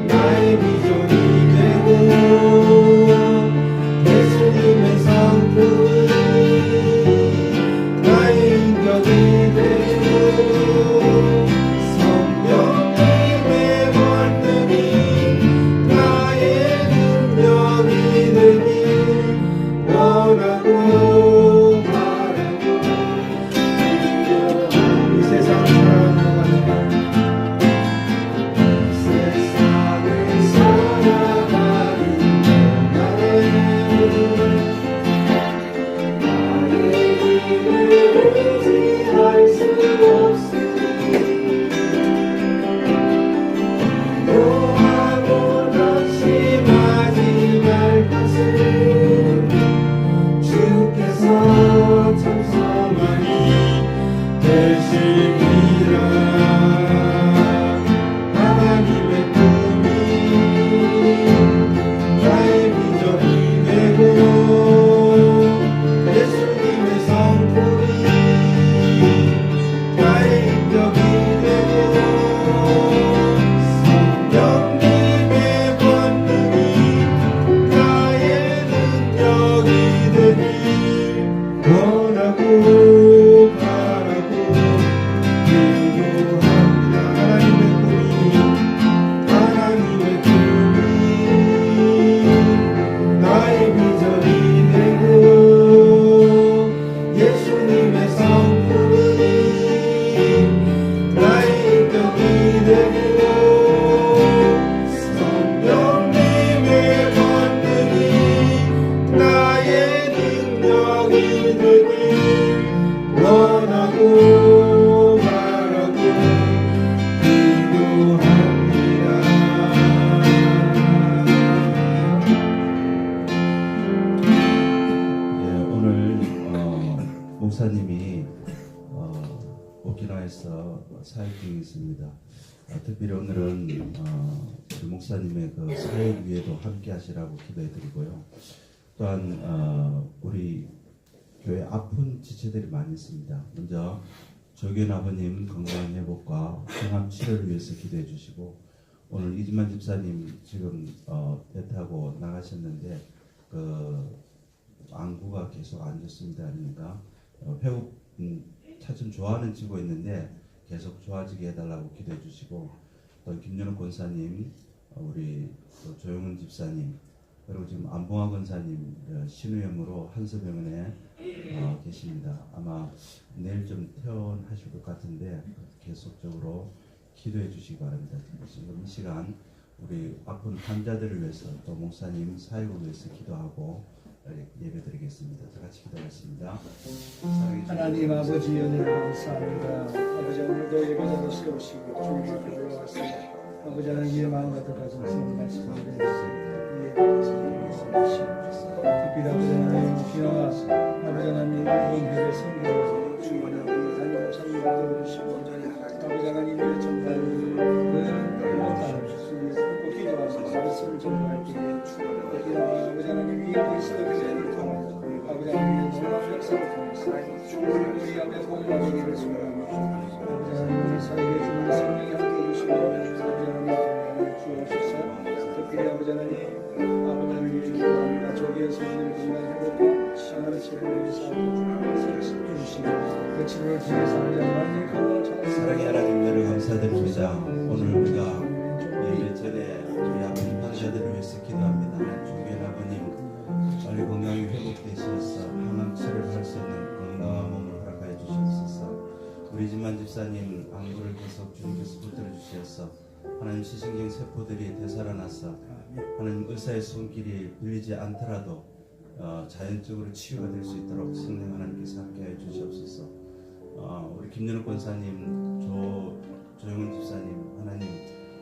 나의 비전이 되고 예수님의 성품이 나의 인격이 되고 성령님의 권능이 나의 능력이 되길 원하고 바라고 이 세상을 살아가는 목사님이 오키나와에서 사역 중에 있습니다. 특별히 오늘은 우리 목사님의 그 사역 위에도 함께 하시라고 기도해 드리고요. 또한 우리 교회 아픈 지체들이 많이 있습니다. 먼저 조규현 아버님 건강 회복과 항암 치료를 위해서 기도해 주시고, 오늘 이진만 집사님 지금 배 타고 나가셨는데 그 안구가 계속 안 좋습니다. 아닙니까? 회복 차츰 좋아하는 친구가 있는데 계속 좋아지게 해달라고 기도해 주시고, 또 김연욱 권사님, 우리 또 조용훈 집사님, 그리고 지금 안봉화 권사님 신우염으로 한서병원에 계십니다. 아마 내일 좀 퇴원하실 것 같은데 계속적으로 기도해 주시기 바랍니다. 지금 이 시간 우리 아픈 환자들을 위해서 또 목사님 사역을 위해서 기도하고 예배드리겠습니다. 다 같이 기도하겠습니다. 하나님 아버지 은혜를 감사합니다. 아버지 오늘도 예배자도 세우시고 주님 앞에 올라왔습니다. 아버지 하나님의 마음과 뜻하신 성령 말씀을 드리겠습니다. 특별히 아버지 하나님 기나와 아버지 하나님 이번 교회 성도로 주님의 담임 목사님을 도와주시고, 아버지 하나님의 정말 이번 달 꼭 기도하셔서 말씀을 전달할 때에 특별히 아버지 하나님 위에 그리스도 교회를 통해서 아버지 하나님의 놀라운 역사를 통해서 우리 앞에 공헌하게 되길 소원합니다. 아버지 하나님 우리 사회에 주님의 생명이 함께 해주시고 아버지 하나님 주옵소서. 특별히 아버지 하나님 기도합니다. 조기의 성인을 건강 회복과 시간을 치료를 위해서 해주시고 그 치료를 통해서 아버지 하나님 건강 찾았습니다. 사랑의 하나님 은혜를 감사드립니다. 오늘 우리가 예배 전에 저희 아픈 환자들을 위해서 기도합니다. 조기현 아버님 빨리 건강이 회복되셔서 항암 치료를 할 수 있는 건강한 몸을 허락하여 주시옵소서. 우리 집만 집사님 안구를 계속 주님께서 붙들어 주셔서 하나님 시신경 세포들이 되살아나서 하나님 의사의 손길이 빌리지 않더라도 자연적으로 치유가 될 수 있도록 성령 하나님께서 함께하여 주시옵소서. 우리 김연욱 권사님, 조용훈 집사님, 하나님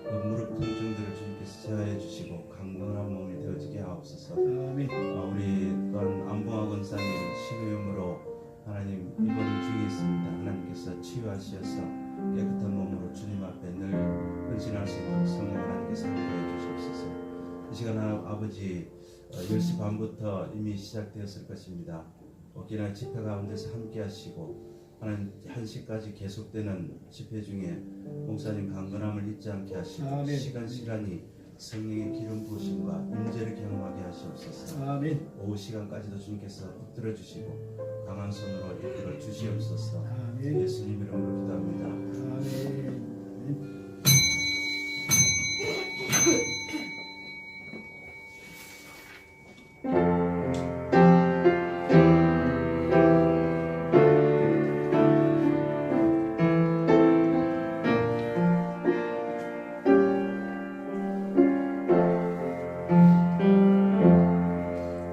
그 무릎 통증들을 주님께서 제어해 주시고 강건한 몸이 되어지게 하옵소서. 아멘. 우리 또한 안봉화 권사님 신우염으로 하나님 입원 중에 있습니다. 하나님께서 치유하셔서 깨끗한 몸으로 주님 앞에 늘 헌신할 수 있도록 성령 하나님께서 함께해 주시옵소서. 이 시간 아버지 10시 반부터 이미 시작되었을 것입니다.沖縄집회 가운데서 함께 하시고 하나님 1시까지 계속되는 집회 중에 목사님 강건함을 잊지 않게 하시고 아멘. 시간이 성령의 기름 부으심과 임재를 경험하게 하시옵소서. 아멘. 오후 시간까지도 주님께서 붙들어 주시고 강한 손으로 이끌어 주시옵소서. 아멘. 예수님 이름으로 기도합니다. 아멘.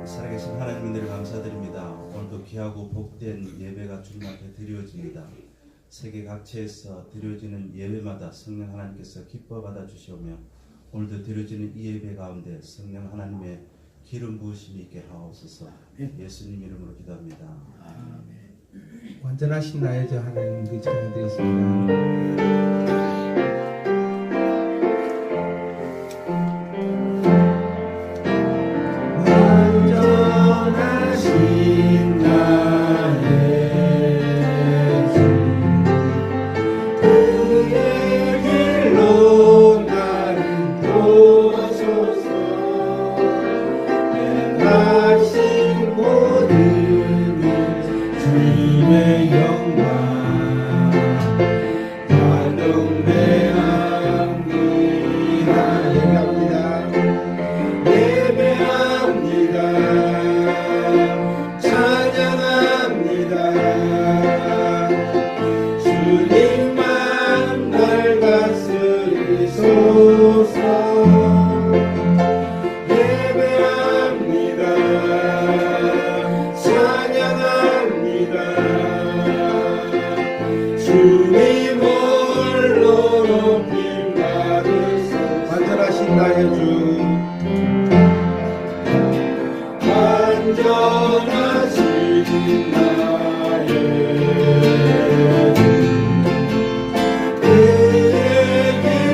살아계신 하나님 은혜를 감사드립니다. 오늘도 귀하고 복된 예배가 주님 앞에 드려집니다. 세계 각지에서 드려지는 예배마다 성령 하나님께서 기뻐 받아 주시오며 오늘도 드려지는 이 예배 가운데 성령 하나님의 기름 부으심이 있게 하옵소서. 예수님 이름으로 기도합니다. 완전하신 나의 저 하나님 그 찬양드리겠습니다. 완전하신 나의 주 그의 길로 나를 도소서. 행하신 모든 일 주님의 영광 단용배합니다. 예배합니다. 찬양합니다. 주님만 날 다스리소서. 예배합니다. 찬양합니다. 주님 홀로 높임 받으소서. 완전하신 나의 주 완전하신 나의 주 그의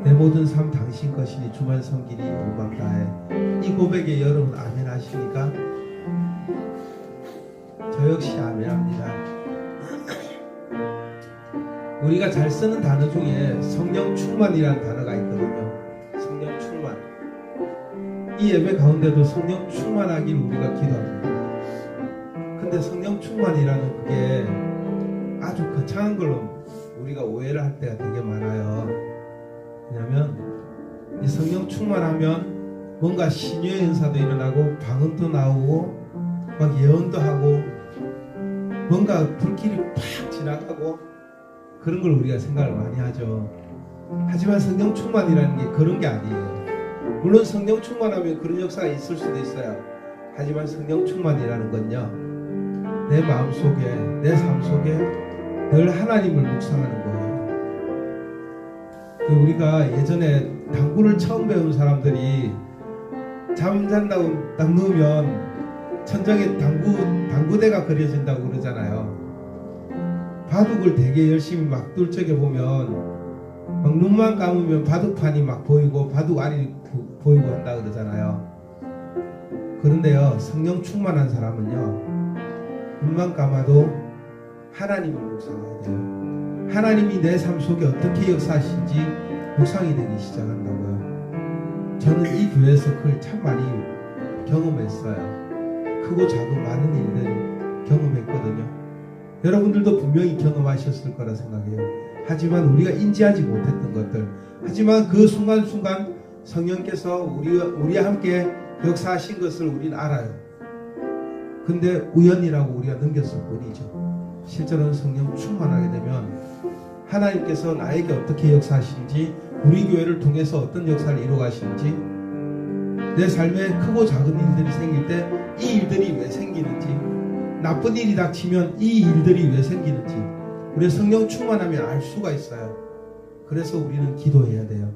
내 모든 삶 당신 것이니 주만 섬기니 오만 다해. 이 고백에 여러분 아멘 하십니까? 저 역시 아멘합니다. 우리가 잘 쓰는 단어 중에 성령 충만이라는 단어가 있거든요. 성령 충만. 이 예배 가운데도 성령 충만하길 우리가 기도합니다. 근데 성령 충만이라는 그게 아주 거창한 걸로 우리가 오해를 할 때가 되게 많아요. 왜냐면 이 성령 충만하면 뭔가 신유의 은사도 일어나고 방언도 나오고 막 예언도 하고 뭔가 불길이 팍 지나가고 그런 걸 우리가 생각을 많이 하죠. 하지만 성령 충만이라는 게 그런 게 아니에요. 물론 성령 충만하면 그런 역사가 있을 수도 있어요. 하지만 성령 충만이라는 건요, 내 마음속에, 내 삶 속에 늘 하나님을 묵상하는 거예요. 우리가 예전에 당구를 처음 배운 사람들이 잠 잔다고 딱 누우면 천장에 당구대가 그려진다고 그러잖아요. 바둑을 되게 열심히 막 뚫적여 보면 막 눈만 감으면 바둑판이 막 보이고 바둑 알이 보이고 한다 그러잖아요. 그런데요, 성령 충만한 사람은요, 눈만 감아도 하나님을 묵상해야 돼요. 하나님이 내 삶 속에 어떻게 역사하신지 묵상이 되기 시작한다고요. 저는 이 교회에서 그걸 참 많이 경험했어요. 크고 작은 많은 일들 경험했거든요. 여러분들도 분명히 경험하셨을 거라 생각해요. 하지만 우리가 인지하지 못했던 것들, 하지만 그 순간순간 성령께서 우리와 함께 역사하신 것을 우리는 알아요. 근데 우연이라고 우리가 넘겼을 뿐이죠. 실제로는 성령 충만하게 되면 하나님께서 나에게 어떻게 역사하시는지, 우리 교회를 통해서 어떤 역사를 이루어가시는지, 내 삶에 크고 작은 일들이 생길 때 이 일들이 왜 생기는지, 나쁜 일이 닥치면 이 일들이 왜 생기는지 우리 성령 충만하면 알 수가 있어요. 그래서 우리는 기도해야 돼요.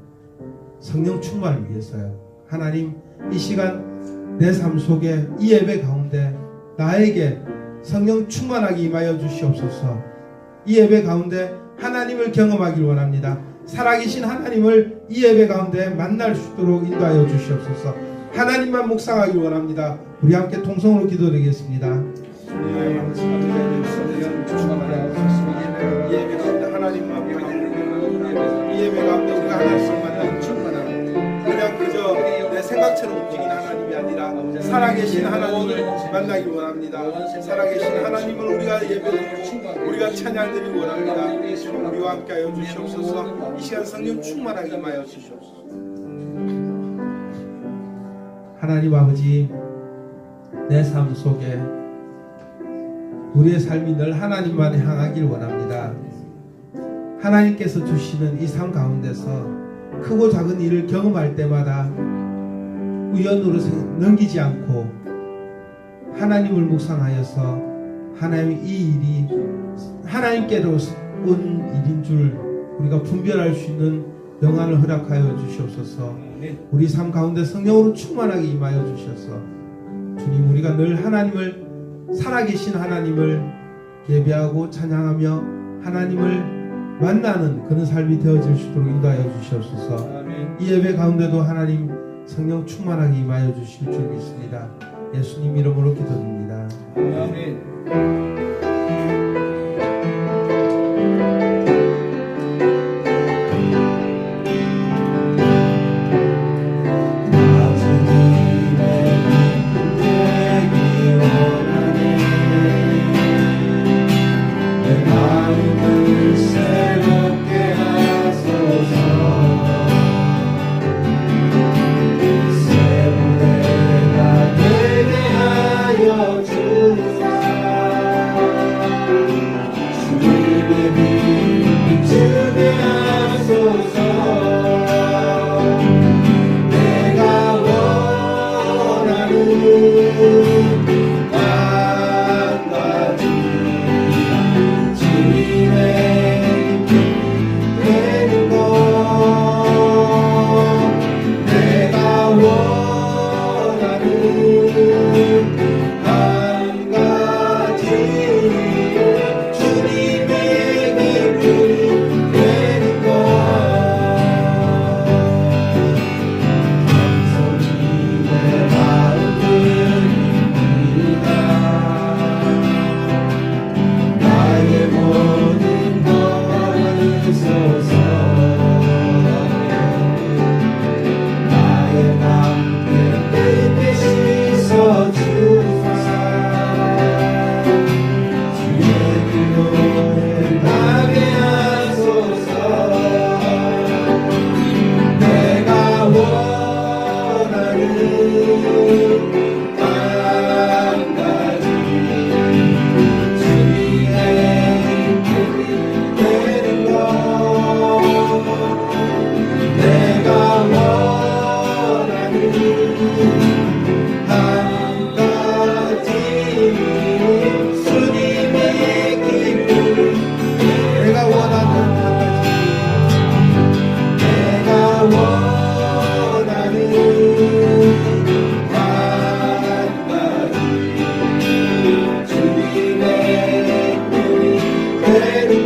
성령 충만을 위해서요. 하나님, 이 시간 내 삶 속에 이 예배 가운데 나에게 성령 충만하게 임하여 주시옵소서. 이 예배 가운데 하나님을 경험하길 원합니다. 살아계신 하나님을 이 예배 가운데 만날 수 있도록 인도하여 주시옵소서. 하나님만 묵상하길 원합니다. 우리 함께 통성으로 기도드리겠습니다. 이 예배 가운데 하나님만 이 예배 가운데 우리가 하나님만 만나는 충만함, 그냥 그저 내 생각처럼 움직이는 하나님이 아니라 살아계신 하나님을 만나길 원합니다. 살아계신 하나님을 우리가 예배드리고 우리가 찬양드리기 원합니다. 우리와 함께하여 주시옵소서. 이 시간 성령 충만하게 임하여 주시옵소서. 하나님 아버지, 내 삶 속에 우리의 삶이 늘 하나님만 향하길 원합니다. 하나님께서 주시는 이 삶 가운데서 크고 작은 일을 경험할 때마다 우연으로 넘기지 않고 하나님을 묵상하여서 하나님 이 일이 하나님께로 온 일인 줄 우리가 분별할 수 있는 영안을 허락하여 주시옵소서. 우리 삶 가운데 성령으로 충만하게 임하여 주셔서 주님, 우리가 늘 하나님을, 살아계신 하나님을 예배하고 찬양하며 하나님을 만나는 그런 삶이 되어질 수 있도록 인도하여 주시옵소서. 이 예배 가운데도 하나님 성령 충만하게 임하여 주실 줄 믿습니다. 예수님 이름으로 기도드립니다. 아멘. 주사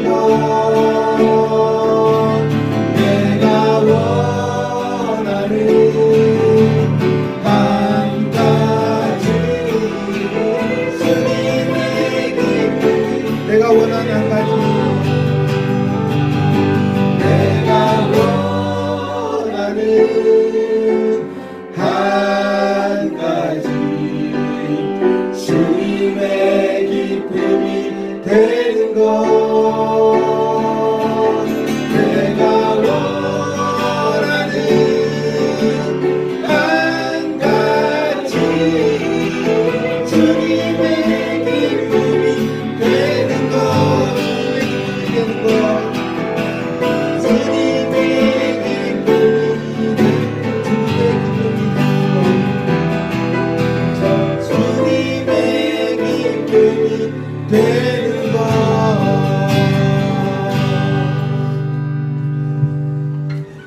되는 것 내가 원하는 한 가지 주님의 기쁨 내가 원하는 한 가지 내가 원하는 한 가지 주님의 기쁨이 되는 것 내가 원하는 한 가지 주님의 기쁨이 되는 것 주님의 기쁨이 되는 것 주님의 기쁨이 되는 것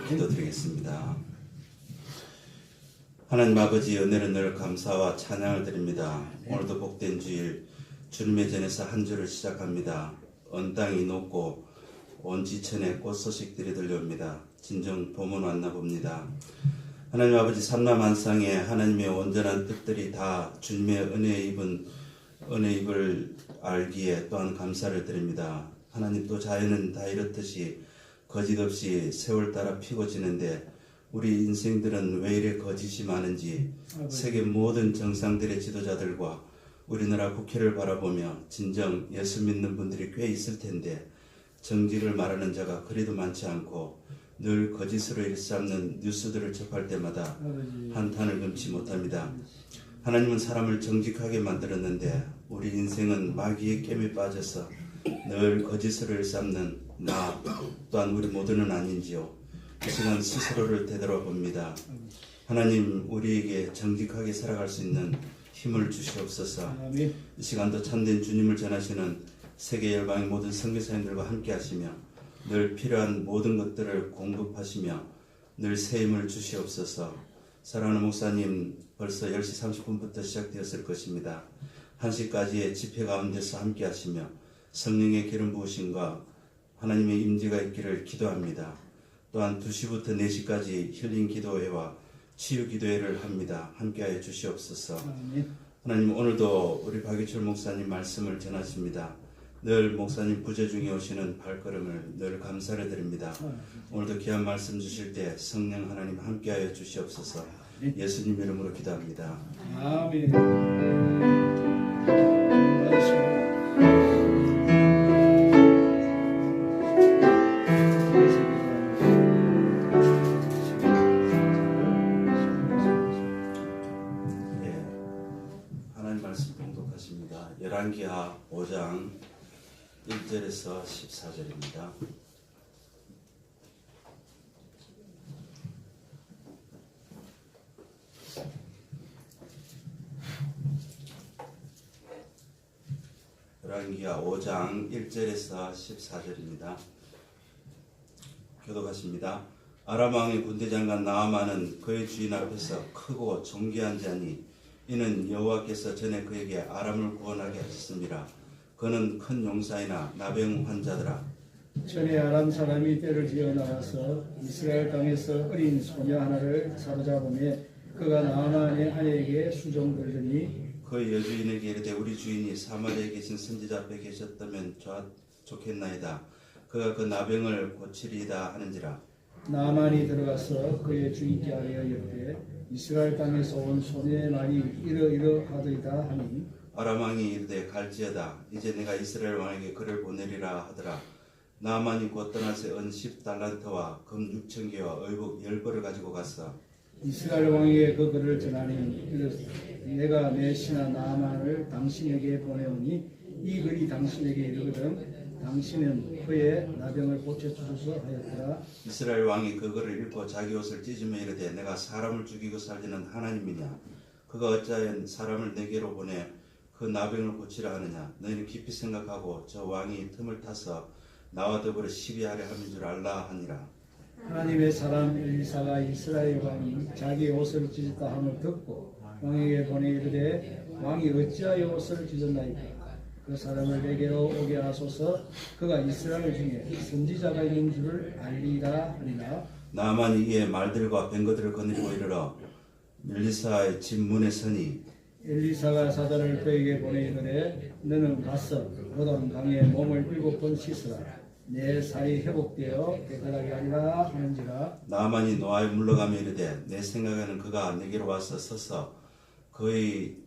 기도드리겠습니다. 하나님 아버지, 은혜를 늘 감사와 찬양을 드립니다. 오늘도 복된 주일 주님의 전에서 한 주를 시작합니다. 언 땅이 녹고 온 지천에 꽃 소식들이 들려옵니다. 진정 봄은 왔나 봅니다. 하나님 아버지, 삼라만상에 하나님의 온전한 뜻들이 다 주님의 은혜입을 알기에 또한 감사를 드립니다. 하나님, 또 자연은 다 이렇듯이 거짓없이 세월 따라 피고 지는데 우리 인생들은 왜 이래 거짓이 많은지 세계 모든 정상들의 지도자들과 우리나라 국회를 바라보며 진정 예수 믿는 분들이 꽤 있을 텐데 정직을 말하는 자가 그리도 많지 않고 늘 거짓으로 일삼는 뉴스들을 접할 때마다 한탄을 금치 못합니다. 하나님은 사람을 정직하게 만들었는데 우리 인생은 마귀의 깨에 빠져서 늘 거짓으로 일삼는 나 또한 우리 모두는 아닌지요. 이 시간 스스로를 되돌아봅니다. 하나님, 우리에게 정직하게 살아갈 수 있는 힘을 주시옵소서. 이 시간도 참된 주님을 전하시는 세계 열방의 모든 선교사님들과 함께 하시며 늘 필요한 모든 것들을 공급하시며 늘 새 힘을 주시옵소서. 사랑하는 목사님, 벌써 10시 30분부터 시작되었을 것입니다. 1시까지의 집회 가운데서 함께 하시며 성령의 기름 부으심과 하나님의 임재가 있기를 기도합니다. 또한 2시부터 4시까지 힐링 기도회와 치유 기도회를 합니다. 함께하여 주시옵소서. 하나님, 오늘도 우리 박유철 목사님 말씀을 전하십니다. 늘 목사님 부재 중에 오시는 발걸음을 늘 감사를 드립니다. 오늘도 귀한 말씀 주실 때 성령 하나님 함께하여 주시옵소서. 예수님 이름으로 기도합니다. 아멘. 열왕기하 5장 1절에서 14절입니다. 열왕기하 5장 1절에서 14절입니다. 교독하십니다. 아람 왕의 군대장관 나아만은 그의 주인 앞에서 크고 존귀한 자니 이는 여호와께서 전에 그에게 아람을 구원하게 하셨습니다. 그는 큰 용사이나 나병 환자더라. 전에 아람 사람이 떼를 지어 나가서 이스라엘 땅에서 어린 소녀 하나를 사로잡으며 그가 나아만의 아내에게 수종들더니 그 여주인에게 이르되 우리 주인이 사마리아에 계신 선지자 앞에 계셨다면 좋겠나이다. 그가 그 나병을 고치리이다 하는지라. 나아만이 들어가서 그의 주인께 아뢰어 이르되 이스라엘 땅에서 온 소녀의 말이 이러이러하더이다 하니 아람 왕이 이르되 갈지어다. 이제 내가 이스라엘 왕에게 그를 보내리라 하더라. 나아만이 곧 떠나서 은 10달란트와 금 6,000개와 의복 10벌을 가지고 갔어. 이스라엘 왕에게 그 글을 전하니 이르되 내가 내 신하 나아만을 당신에게 보내오니 이 글이 당신에게 이르거든 당신은 그의 나병을 고쳐주소서 하였더라. 이스라엘 왕이 그 글을 읽고 자기 옷을 찢으며 이르되 내가 사람을 죽이고 살리는 하나님이냐. 그가 어찌하여 사람을 내게로 보내 그 나병을 고치라 하느냐. 너희는 깊이 생각하고 저 왕이 틈을 타서 나와 더불어 시비하려 함인 줄 알라 하니라. 하나님의 사람 엘리사가 이스라엘 왕이 자기 옷을 찢었다 함을 듣고 왕에게 보내 이르되 왕이 어찌하여 옷을 찢었나이까. 그 사람을 내게로 오게 하소서. 그가 이스라엘 중에 선지자가 있는 줄을 알리라 하리라. 나만이 이에 말들과 뱅거들을 거느리고 이르러 밀리사의 집 문에 서니 엘리사가 사자를 그에게 보내 이르되 너는 가서 요단 강에 몸을 7번 씻으라. 내 살이 회복되어 깨끗하게 하리라 하는지라. 나만이 노아에 물러가며 이르되 내 생각에는 그가 내게로 와서 서서 그의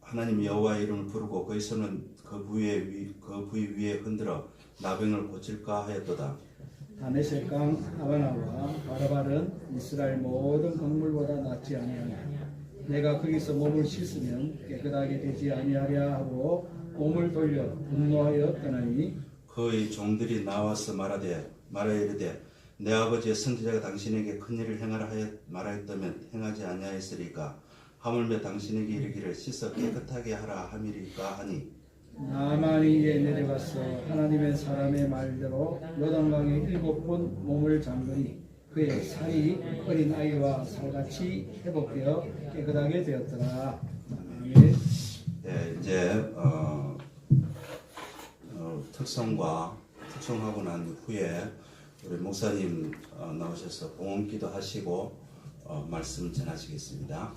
하나님 여호와의 이름을 부르고 그의 손은 그 부위 위에 흔들어 나병을 고칠까 하였도다. 다메섹강 하바나와 바라발은 이스라엘 모든 강물보다 낫지 아니하냐. 내가 거기서 몸을 씻으면 깨끗하게 되지 아니하랴 하고 몸을 돌려 분노하여 떠나니 그의 종들이 나와서 말하이르되 내 아버지의 선지자가 당신에게 큰 일을 행하라 말하였다면 행하지 아니하였으리까. 하물며 당신에게 이르기를 씻어 깨끗하게 하라 함이리까 하니 나만이 이에 내려가서 하나님의 사람의 말대로 요단강에 7번 몸을 잠그니 그의 살이 어린 아이와 살같이 회복되어 깨끗하게 되었더라. 아멘. 네, 이제 특성하고 난 후에 우리 목사님 나오셔서 봉헌기도 하시고 말씀 전하시겠습니다.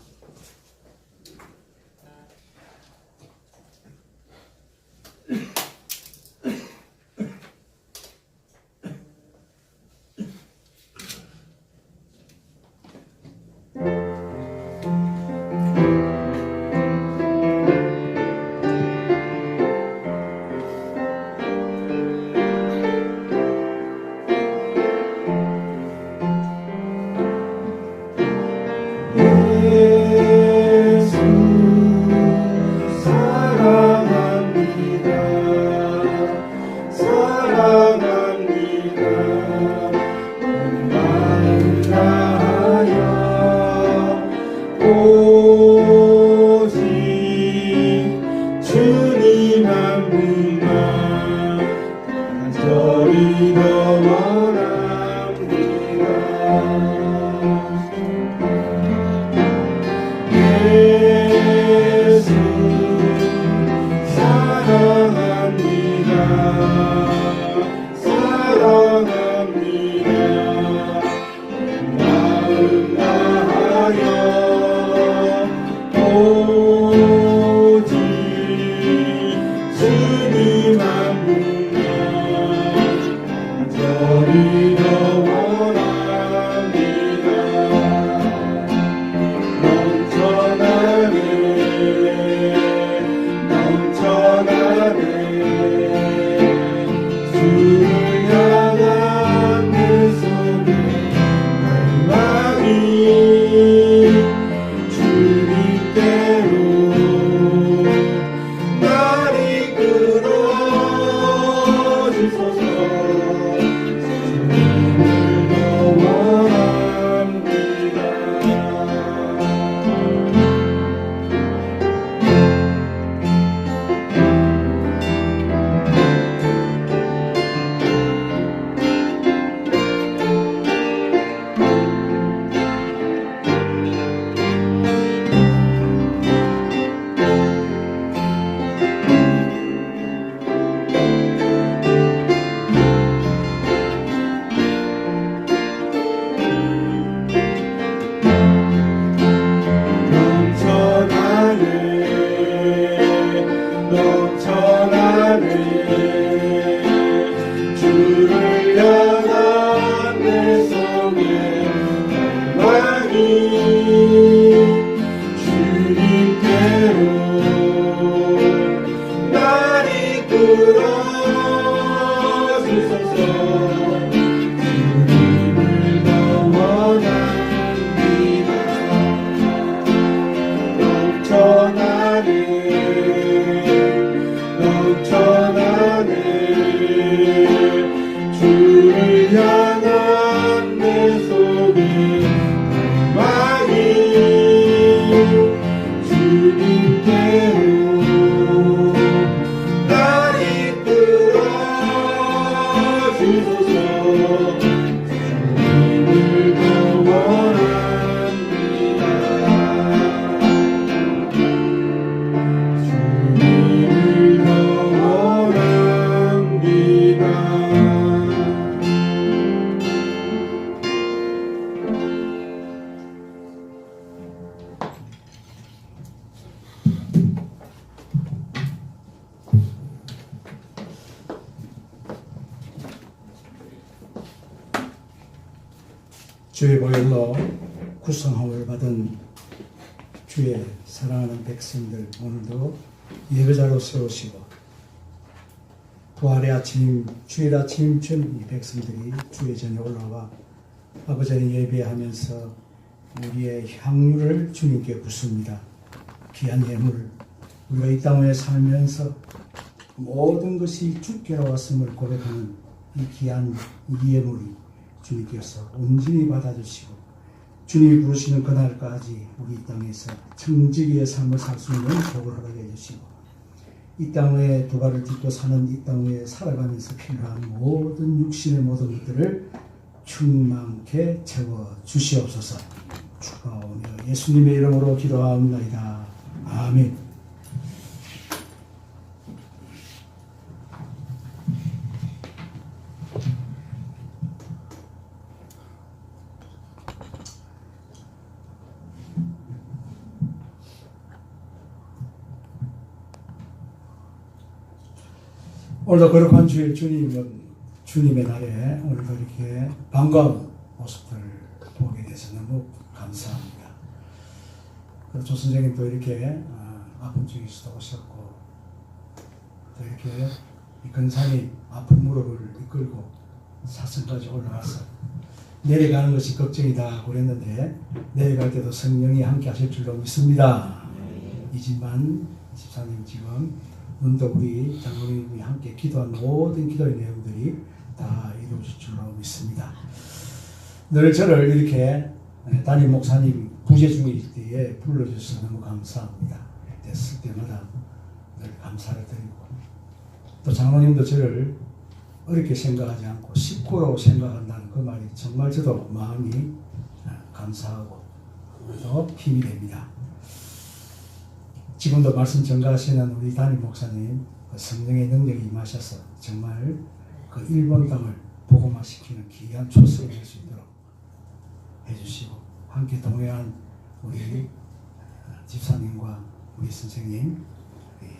주의 보혈로 구성함을 받은 주의 사랑하는 백성들 오늘도 예배자로 세우시고 부활의 아침 주일 아침 전 백성들이 주의 전에 올라와 아버지를 예배하면서 우리의 향유를 주님께 붓습니다. 귀한 예물 우리가 이 땅에 살면서 모든 것이 주께로 왔음을 고백하는 이 귀한 이 예물이 주님께서 온전히 받아주시고 주님이 부르시는 그날까지 우리 이 땅에서 청지기의 삶을 살 수 있는 복을 허락해 주시고 이 땅에 두 발을 딛고 사는 이 땅에 살아가면서 필요한 모든 육신의 모든 것들을 충만케 채워 주시옵소서. 축하하오며 예수님의 이름으로 기도하옵나이다. 아멘. 오늘도 거룩한 주일 주님의 날에 오늘도 이렇게 반가운 모습들을 보게 돼서 너무 감사합니다. 조 선생님도 이렇게 아픈 중에서도 오셨고 또 이렇게 이 근산이 아픈 무릎을 이끌고 사선까지 올라가서 내려가는 것이 걱정이다 그랬는데 내려갈 때도 성령이 함께 하실 줄로 믿습니다. 이지만 집사님 지금 문덕우리 장로님이 함께 기도한 모든 기도의 내용들이 다 이루어질 줄로 믿습니다. 늘 저를 이렇게 담임 목사님 부재 중일 때에 불러주셔서 너무 감사합니다. 됐을 때마다 늘 감사를 드리고 또 장로님도 저를 어렵게 생각하지 않고 식구로 생각한다는 그 말이 정말 저도 마음이 감사하고 또 힘이 됩니다. 지금도 말씀 전가하시는 우리 담임 목사님 성령의 능력이 임하셔서 정말 그 일본 땅을 복음화시키는 귀한 초석이 될 수 있도록 해주시고 함께 동행한 우리 집사님과 우리 선생님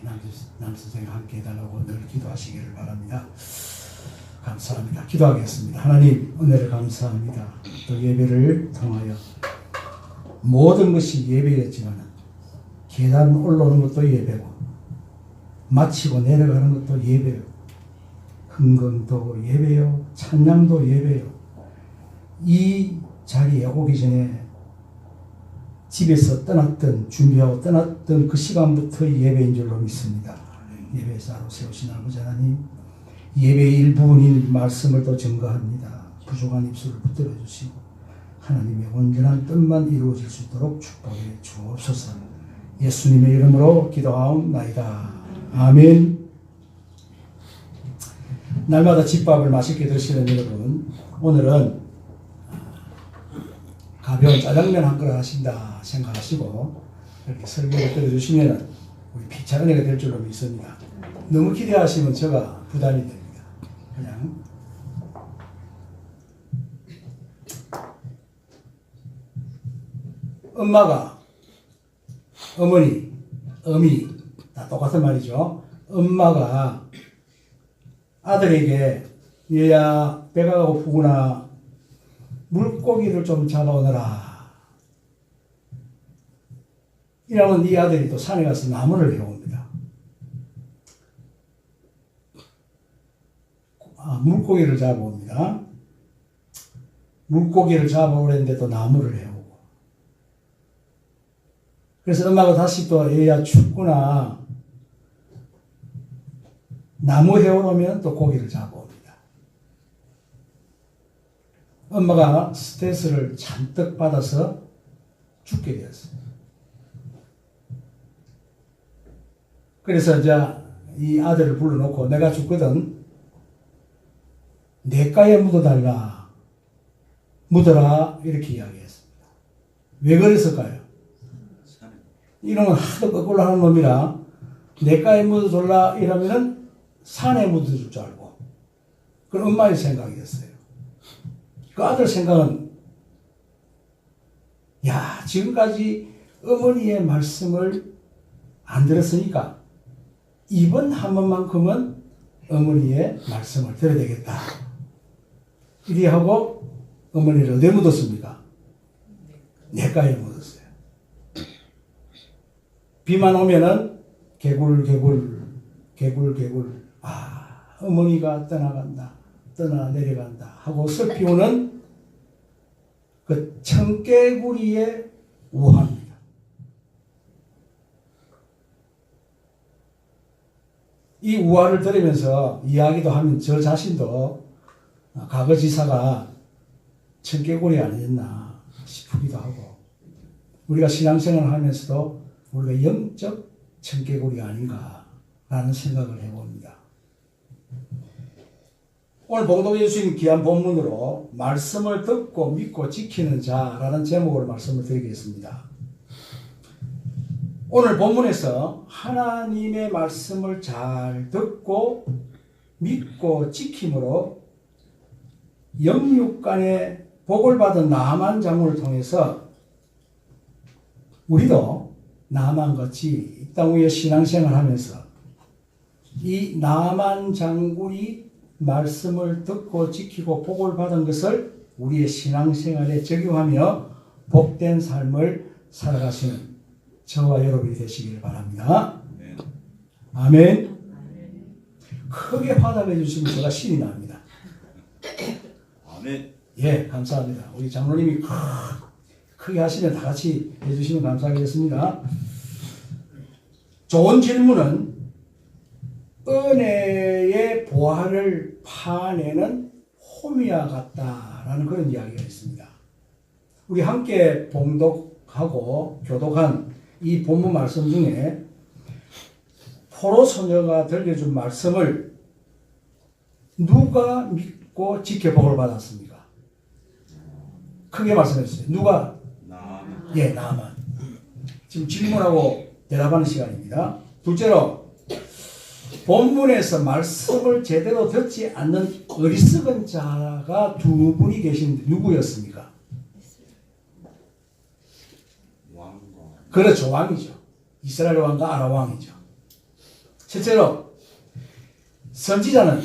남 선생님 함께 해달라고 늘 기도하시기를 바랍니다. 감사합니다. 기도하겠습니다. 하나님 은혜를 감사합니다. 또 예배를 통하여 모든 것이 예배였지만 계단 올라오는 것도 예배고 마치고 내려가는 것도 예배요 흥금도 예배요 찬양도 예배요 이 자리에 오기 전에 집에서 떠났던 준비하고 떠났던 그 시간부터 예배인 줄로 믿습니다. 예배자로 세우신 아버지 하나님 예배의 일부분인 말씀을 또 증거합니다. 부족한 입술을 붙들어 주시고 하나님의 온전한 뜻만 이루어질 수 있도록 축복해 주옵소서. 예수님의 이름으로 기도하옵나이다. 아멘. 날마다 집밥을 맛있게 드시는 여러분, 오늘은 가벼운 짜장면 한 그릇 하신다 생각하시고 이렇게 설교를 들어주시면 우리 피차 은혜가 될 줄로 믿습니다. 너무 기대하시면 제가 부담이 됩니다. 그냥 엄마가 어머니, 어미 다 똑같은 말이죠. 엄마가 아들에게 얘야 배가 고프구나 물고기를 좀 잡아오너라 이러면 이 아들이 또 산에 가서 나무를 해옵니다. 물고기를 잡아옵니다. 물고기를 잡아오려는데 또 나무를 해오고 그래서 엄마가 다시 또 얘야 춥구나 나무 해오려면 또 고기를 잡아옵니다. 엄마가 스트레스를 잔뜩 받아서 죽게 되었어요. 그래서 이제 이 아들을 불러놓고 내가 죽거든 내가에 묻어달라 묻어라 이렇게 이야기했습니다. 왜 그랬을까요? 이놈은 하도 거꾸로 하는 놈이라 내가에 묻어둘라 이러면은 산에 묻어줄 줄 알고 그건 엄마의 생각이었어요. 그 아들 생각은 야 지금까지 어머니의 말씀을 안 들었으니까 이번 한 번만큼은 어머니의 말씀을 들어야 되겠다. 이리 하고 어머니를 어디에 묻었습니까? 냇가에 묻었어요. 비만 오면은 개굴. 아, 어머니가 떠나간다. 떠나 내려간다. 하고 슬피 오는 그 청개구리의 우화입니다. 이 우화를 들으면서 이야기도 하면 저 자신도 과거 지사가 청개구리 아니었나 싶기도 하고, 우리가 신앙생활을 하면서도 우리가 영적 청개구리 아닌가라는 생각을 해봅니다. 오늘 봉독해 주신 귀한 본문으로 말씀을 듣고 믿고 지키는 자라는 제목으로 말씀을 드리겠습니다. 오늘 본문에서 하나님의 말씀을 잘 듣고 믿고 지킴으로 영육간의 복을 받은 나만 장군을 통해서 우리도 나만같이 이 땅 위에 신앙생활 하면서 이 나만 장군이 말씀을 듣고 지키고 복을 받은 것을 우리의 신앙생활에 적용하며 복된 삶을 살아가시는 저와 여러분이 되시기를 바랍니다. 아멘. 크게 화답해 주시면 제가 신이 납니다. 아멘. 예, 감사합니다. 우리 장로님이 크게 하시면 다 같이 해주시면 감사하겠습니다. 좋은 질문은 은혜의 보화를 파내는 호미와 같다라는 그런 이야기가 있습니다. 우리 함께 봉독하고 교독한 이 본문 말씀 중에 포로 소녀가 들려준 말씀을 누가 믿고 지켜 복을 받았습니까? 크게 말씀해 주세요. 누가? 나만. 예, 나만. 지금 질문하고 대답하는 시간입니다. 둘째로, 본문에서 말씀을 제대로 듣지 않는 어리석은 자가 두 분이 계신데 누구였습니까? 왕과. 그렇죠, 왕이죠. 이스라엘 왕과 아람 왕이죠. 셋째로, 선지자는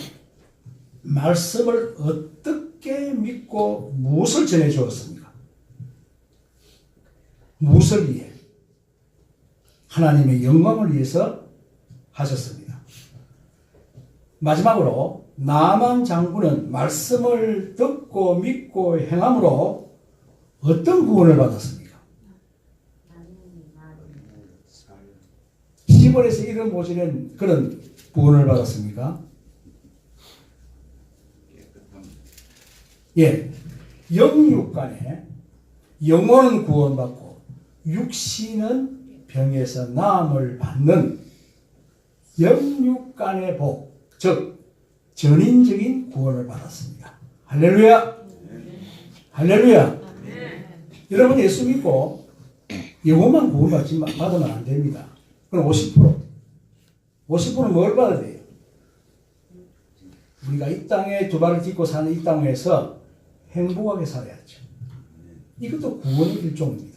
말씀을 어떻게 믿고 무엇을 전해 주었습니까? 무엇을 위해? 하나님의 영광을 위해서 하셨습니다. 마지막으로 나만 장군은 말씀을 듣고 믿고 행함으로 어떤 구원을 받았습니까? 시골에서 이런 모시는 그런 구원을 받았습니까? 예, 영육간에 영혼은 구원받고 육신은 병에서 나음을 받는 영육간의 복, 즉 전인적인 구원을 받았습니다. 할렐루야! 할렐루야! 여러분 예수 믿고 영혼만 받으면 안 됩니다. 그럼 50%는 뭘 받아야 돼요? 우리가 이 땅에 두 발을 딛고 사는 이 땅에서 행복하게 살아야죠. 이것도 구원의 일종입니다.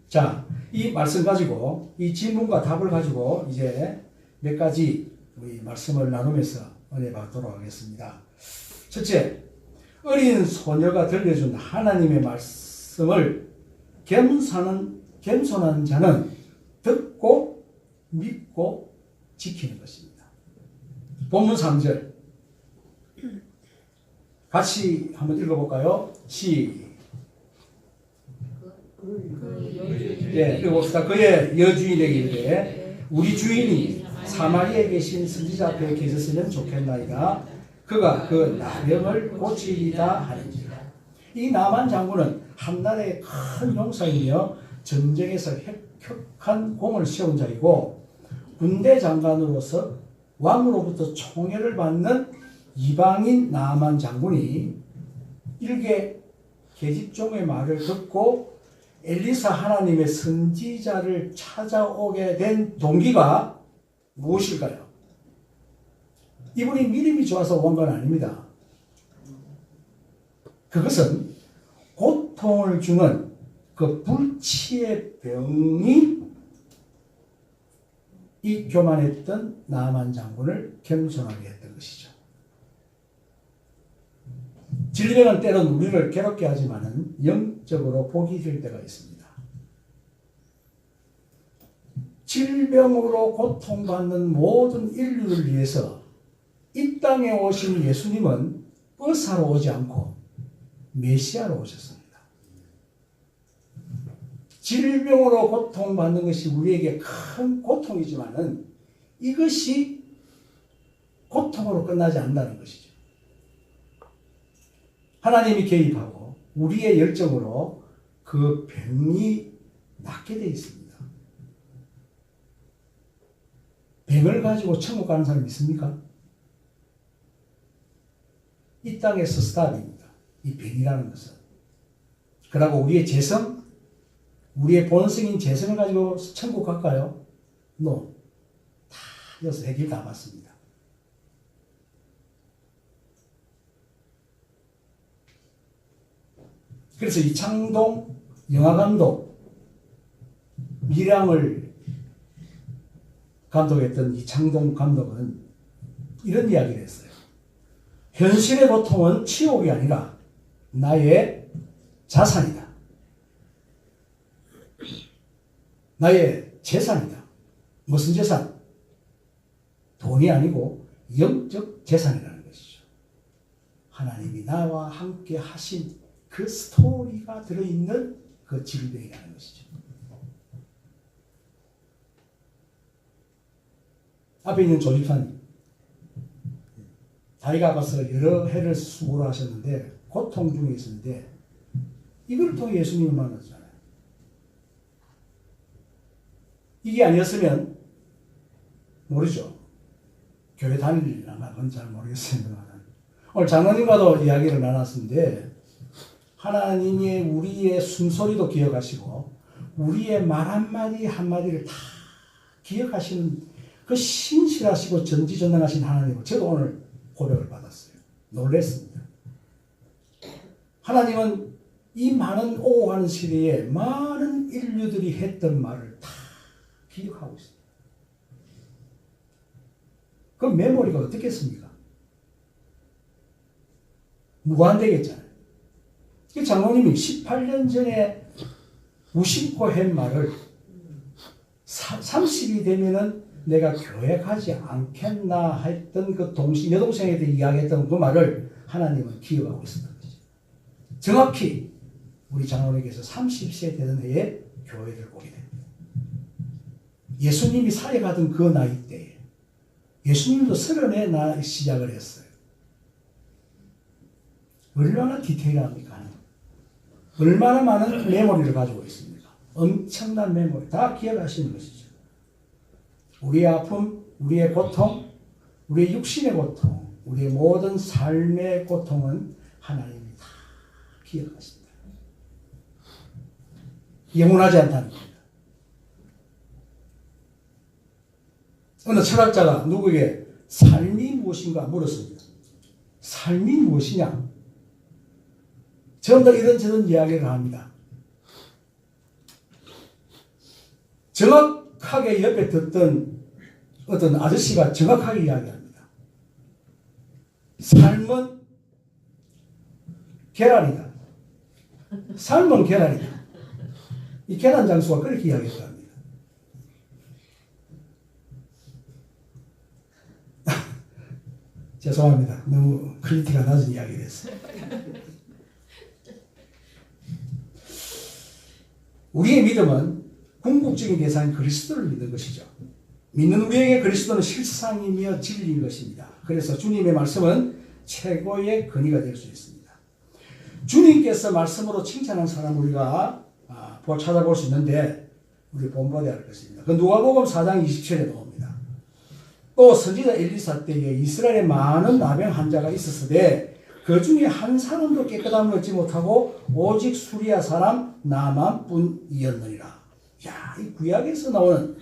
자, 이 말씀 가지고 이 질문과 답을 가지고 이제 몇 가지 우리 말씀을 나누면서 은혜 받도록 하겠습니다. 첫째, 어린 소녀가 들려준 하나님의 말씀을 겸손한 자는 듣고 믿고 지키는 것입니다. 본문 3절 같이 한번 읽어볼까요? 읽어봅시다. 그의 여주인에게 이르되 우리 주인이 사마리아에 계신 선지자 앞에 계셨으면 좋겠나이다. 그가 그 나병을 고치리다 하는지라. 이 나만 장군은 한나라의 큰 용사이며 전쟁에서 혁혁한 공을 세운 자이고 군대 장관으로서 왕으로부터 총애를 받는 이방인 나만 장군이 일개 계집종의 말을 듣고 엘리사 하나님의 선지자를 찾아오게 된 동기가 무엇일까요? 이분이 믿음이 좋아서 온 건 아닙니다. 그것은 고통을 주는 그 불치의 병이 이 교만했던 나만 장군을 겸손하게 했던 것이죠. 질병은 때론 우리를 괴롭게 하지만은 영적으로 복이 될 때가 있습니다. 질병으로 고통받는 모든 인류를 위해서 이 땅에 오신 예수님은 의사로 오지 않고 메시아로 오셨습니다. 질병으로 고통받는 것이 우리에게 큰 고통이지만은 이것이 고통으로 끝나지 않는다는 것이죠. 하나님이 개입하고 우리의 열정으로 그 병이 낫게 되어 있습니다. 병을 가지고 천국 가는 사람 있습니까? 이 땅에서 스탑입니다. 이 병이라는 것은. 그러고 우리의 재성, 우리의 본성인 재성을 가지고 천국 갈까요? No. 다 여기서 해결 다 맞습니다. 그래서 이창동 영화감독, 밀양을 감독했던 이창동 감독은 이런 이야기를 했어요. 현실의 고통은 치욕이 아니라 나의 자산이다. 나의 재산이다. 무슨 재산? 돈이 아니고 영적 재산이라는 것이죠. 하나님이 나와 함께 하신 그 스토리가 들어있는 그 질병이라는 것이죠. 앞에 있는 조집사님, 다리가 아파서 여러 해를 수고를 하셨는데 고통 중에 있었는데 이걸 통해 예수님을 만났잖아요. 이게 아니었으면 모르죠. 교회 다니려나 그건 잘 모르겠습니다만 오늘 장로님과도 이야기를 나눴는데 하나님이 우리의 숨소리도 기억하시고 우리의 말 한마디 한마디를 다 기억하시는 그 신실하시고 전지전능하신 하나님을 저도 오늘 고백을 받았어요. 놀랐습니다. 하나님은 이 많은 오고 가는 시대에 많은 인류들이 했던 말을 다 기억하고 있습니다. 그 메모리가 어떻겠습니까? 무한되겠잖아요. 장로님이 18년 전에 무심코 한 말을 30이 되면은 내가 교회 가지 않겠나 했던 그 여동생에 대해 이야기했던 그 말을 하나님은 기억하고 있었던 거죠. 정확히 우리 장로님께서 30세 되던 해에 교회를 오게 됩니다. 예수님이 살아가던 그 나이 때에 예수님도 30에 나 시작을 했어요. 얼마나 디테일합니까? 얼마나 많은 메모리를 가지고 있습니까? 엄청난 메모리 다 기억하시는 것이죠. 우리의 아픔, 우리의 고통, 우리의 육신의 고통, 우리의 모든 삶의 고통은 하나님이 다 기억하십니다. 영원하지 않다는 겁니다. 어느 철학자가 누구에게 삶이 무엇인가 물었습니다. 삶이 무엇이냐? 전부 다 이런저런 이야기를 합니다. 정확하게 옆에 듣던 어떤 아저씨가 정확하게 이야기합니다. 삶은 계란이다. 삶은 계란이다. 이 계란 장수가 그렇게 이야기했다 합니다. 죄송합니다. 너무 퀄리티가 낮은 이야기를 했어요. 우리의 믿음은 궁극적인 대상인 그리스도를 믿는 것이죠. 믿는 우리에게 그리스도는 실상이며 진리인 것입니다. 그래서 주님의 말씀은 최고의 근위가 될 수 있습니다. 주님께서 말씀으로 칭찬한 사람 우리가 찾아볼 수 있는데 우리 본받아야 할 것입니다. 그 누가복음 4장 27절에 나옵니다. 또 선지자 엘리사 때에 이스라엘에 많은 나병 환자가 있었으되 그 중에 한 사람도 깨끗함을 얻지 못하고 오직 수리아 사람 나만뿐이었느니라. 야, 이 구약에서 나오는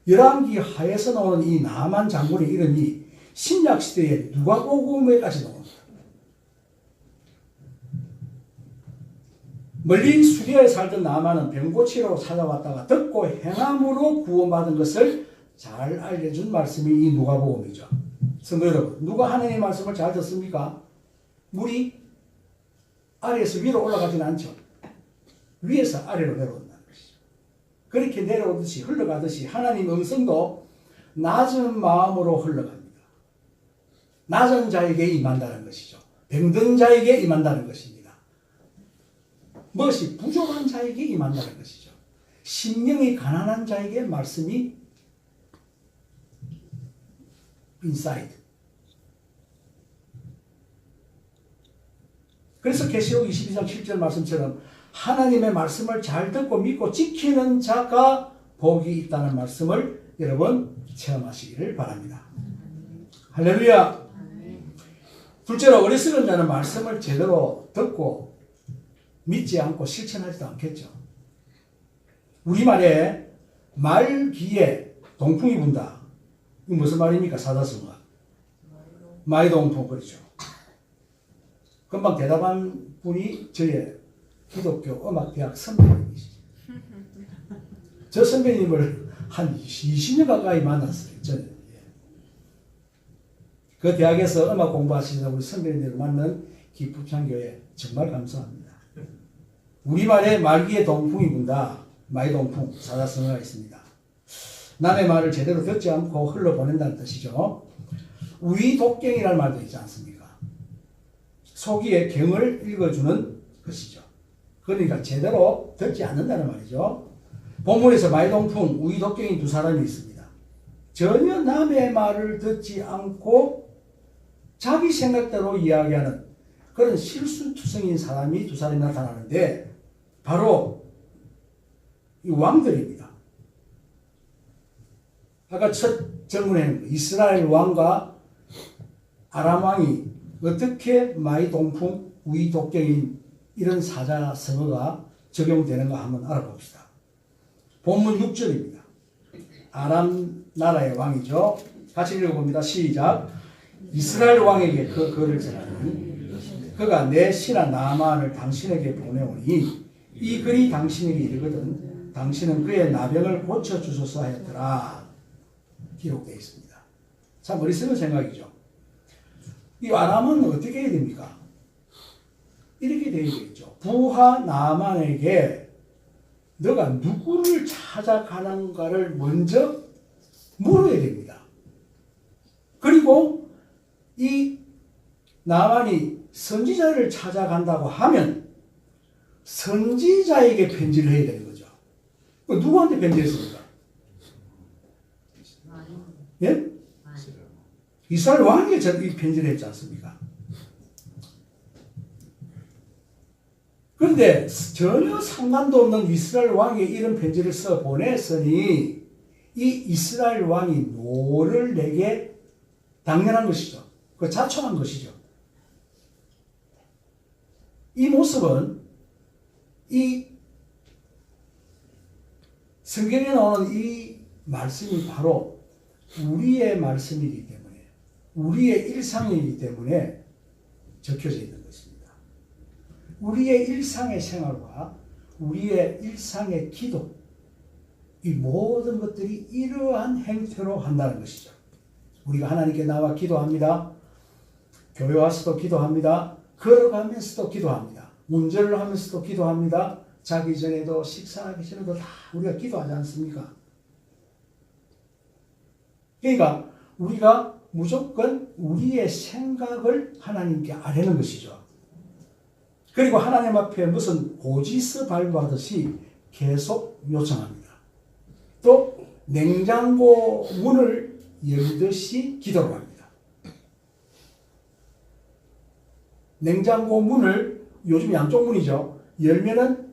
열왕기 하에서 나오는 이 나만 장군의 이름이 신약 시대에 누가복음에까지 나옵니다. 멀리 수리아에 살던 나만은 병고치러 찾아왔다가 듣고 행함으로 구원받은 것을 잘 알려준 말씀이 이 누가복음이죠. 성도 여러분, 누가 하나님의 말씀을 잘 듣습니까? 무리 아래에서 위로 올라가지는 않죠. 위에서 아래로 내려온다는 것이죠. 그렇게 내려오듯이 흘러가듯이 하나님 음성도 낮은 마음으로 흘러갑니다. 낮은 자에게 임한다는 것이죠. 병든 자에게 임한다는 것입니다. 무엇이 부족한 자에게 임한다는 것이죠. 심령이 가난한 자에게 말씀이 인사이드. 그래서 계시록 22장 7절 말씀처럼 하나님의 말씀을 잘 듣고 믿고 지키는 자가 복이 있다는 말씀을 여러분 체험하시기를 바랍니다. 할렐루야. 둘째로 어리석은 자는 말씀을 제대로 듣고 믿지 않고 실천하지도 않겠죠. 우리말에 말귀에 동풍이 분다. 이 무슨 말입니까? 사자성어. 마이동풍 그렇죠. 금방 대답한 분이 저의 기독교 음악대학 선배님이시죠. 저 선배님을 한 20년 가까이 만났어요. 저는. 그 대학에서 음악 공부하시는 우리 선배님들을 만난 기쁘창교회 정말 감사합니다. 우리말에 말귀에 동풍이 분다. 마이동풍 사자성어가 있습니다. 남의 말을 제대로 듣지 않고 흘러보낸다는 뜻이죠. 위독경이라는 말도 있지 않습니까? 속이의 경을 읽어주는 것이죠. 그러니까 제대로 듣지 않는다는 말이죠. 본문에서 마이동풍, 위독경인 두 사람이 있습니다. 전혀 남의 말을 듣지 않고 자기 생각대로 이야기하는 그런 실수투성인 사람이 두 사람이 나타나는데 바로 이 왕들입니다. 아까 첫 질문에는 이스라엘 왕과 아람 왕이 어떻게 마이동풍, 위독경인 이런 사자성어가 적용되는가 한번 알아봅시다. 본문 6절입니다. 아람 나라의 왕이죠. 같이 읽어봅니다. 시작. 이스라엘 왕에게 그 글을 전하니 그가 내 신하 나만을 당신에게 보내오니 이 글이 당신에게 이르거든 당신은 그의 나병을 고쳐주소서 하였더라. 기록되어 있습니다. 참 어리석은 생각이죠. 이 아람은 어떻게 해야 됩니까? 이렇게 되어 있죠. 부하 나만에게 너가 누구를 찾아가는가를 먼저 물어야 됩니다. 그리고 이 나만이 선지자를 찾아간다고 하면 선지자에게 편지를 해야 되는 거죠. 누구한테 편지했습니까? 예? 이스라엘 왕에게 이 편지를 했지 않습니까? 그런데 전혀 상관도 없는 이스라엘 왕에게 이런 편지를 써 보냈으니 이 이스라엘 왕이 노를 내게 당연한 것이죠. 그 자초한 것이죠. 이 모습은 이 성경에 나오는 이 말씀이 바로 우리의 말씀이기 때문에 우리의 일상이기 때문에 적혀져 있는 것입니다. 우리의 일상의 생활과 우리의 일상의 기도 이 모든 것들이 이러한 행태로 한다는 것이죠. 우리가 하나님께 나와 기도합니다. 교회 와서도 기도합니다. 걸어가면서도 기도합니다. 운전을 하면서도 기도합니다. 자기 전에도 식사하기 전에도 다 우리가 기도하지 않습니까? 그러니까 우리가 무조건 우리의 생각을 하나님께 아뢰는 것이죠. 그리고 하나님 앞에 무슨 고지서 발부하듯이 계속 요청합니다. 또 냉장고 문을 열듯이 기도를 합니다. 냉장고 문을 요즘 양쪽 문이죠. 열면은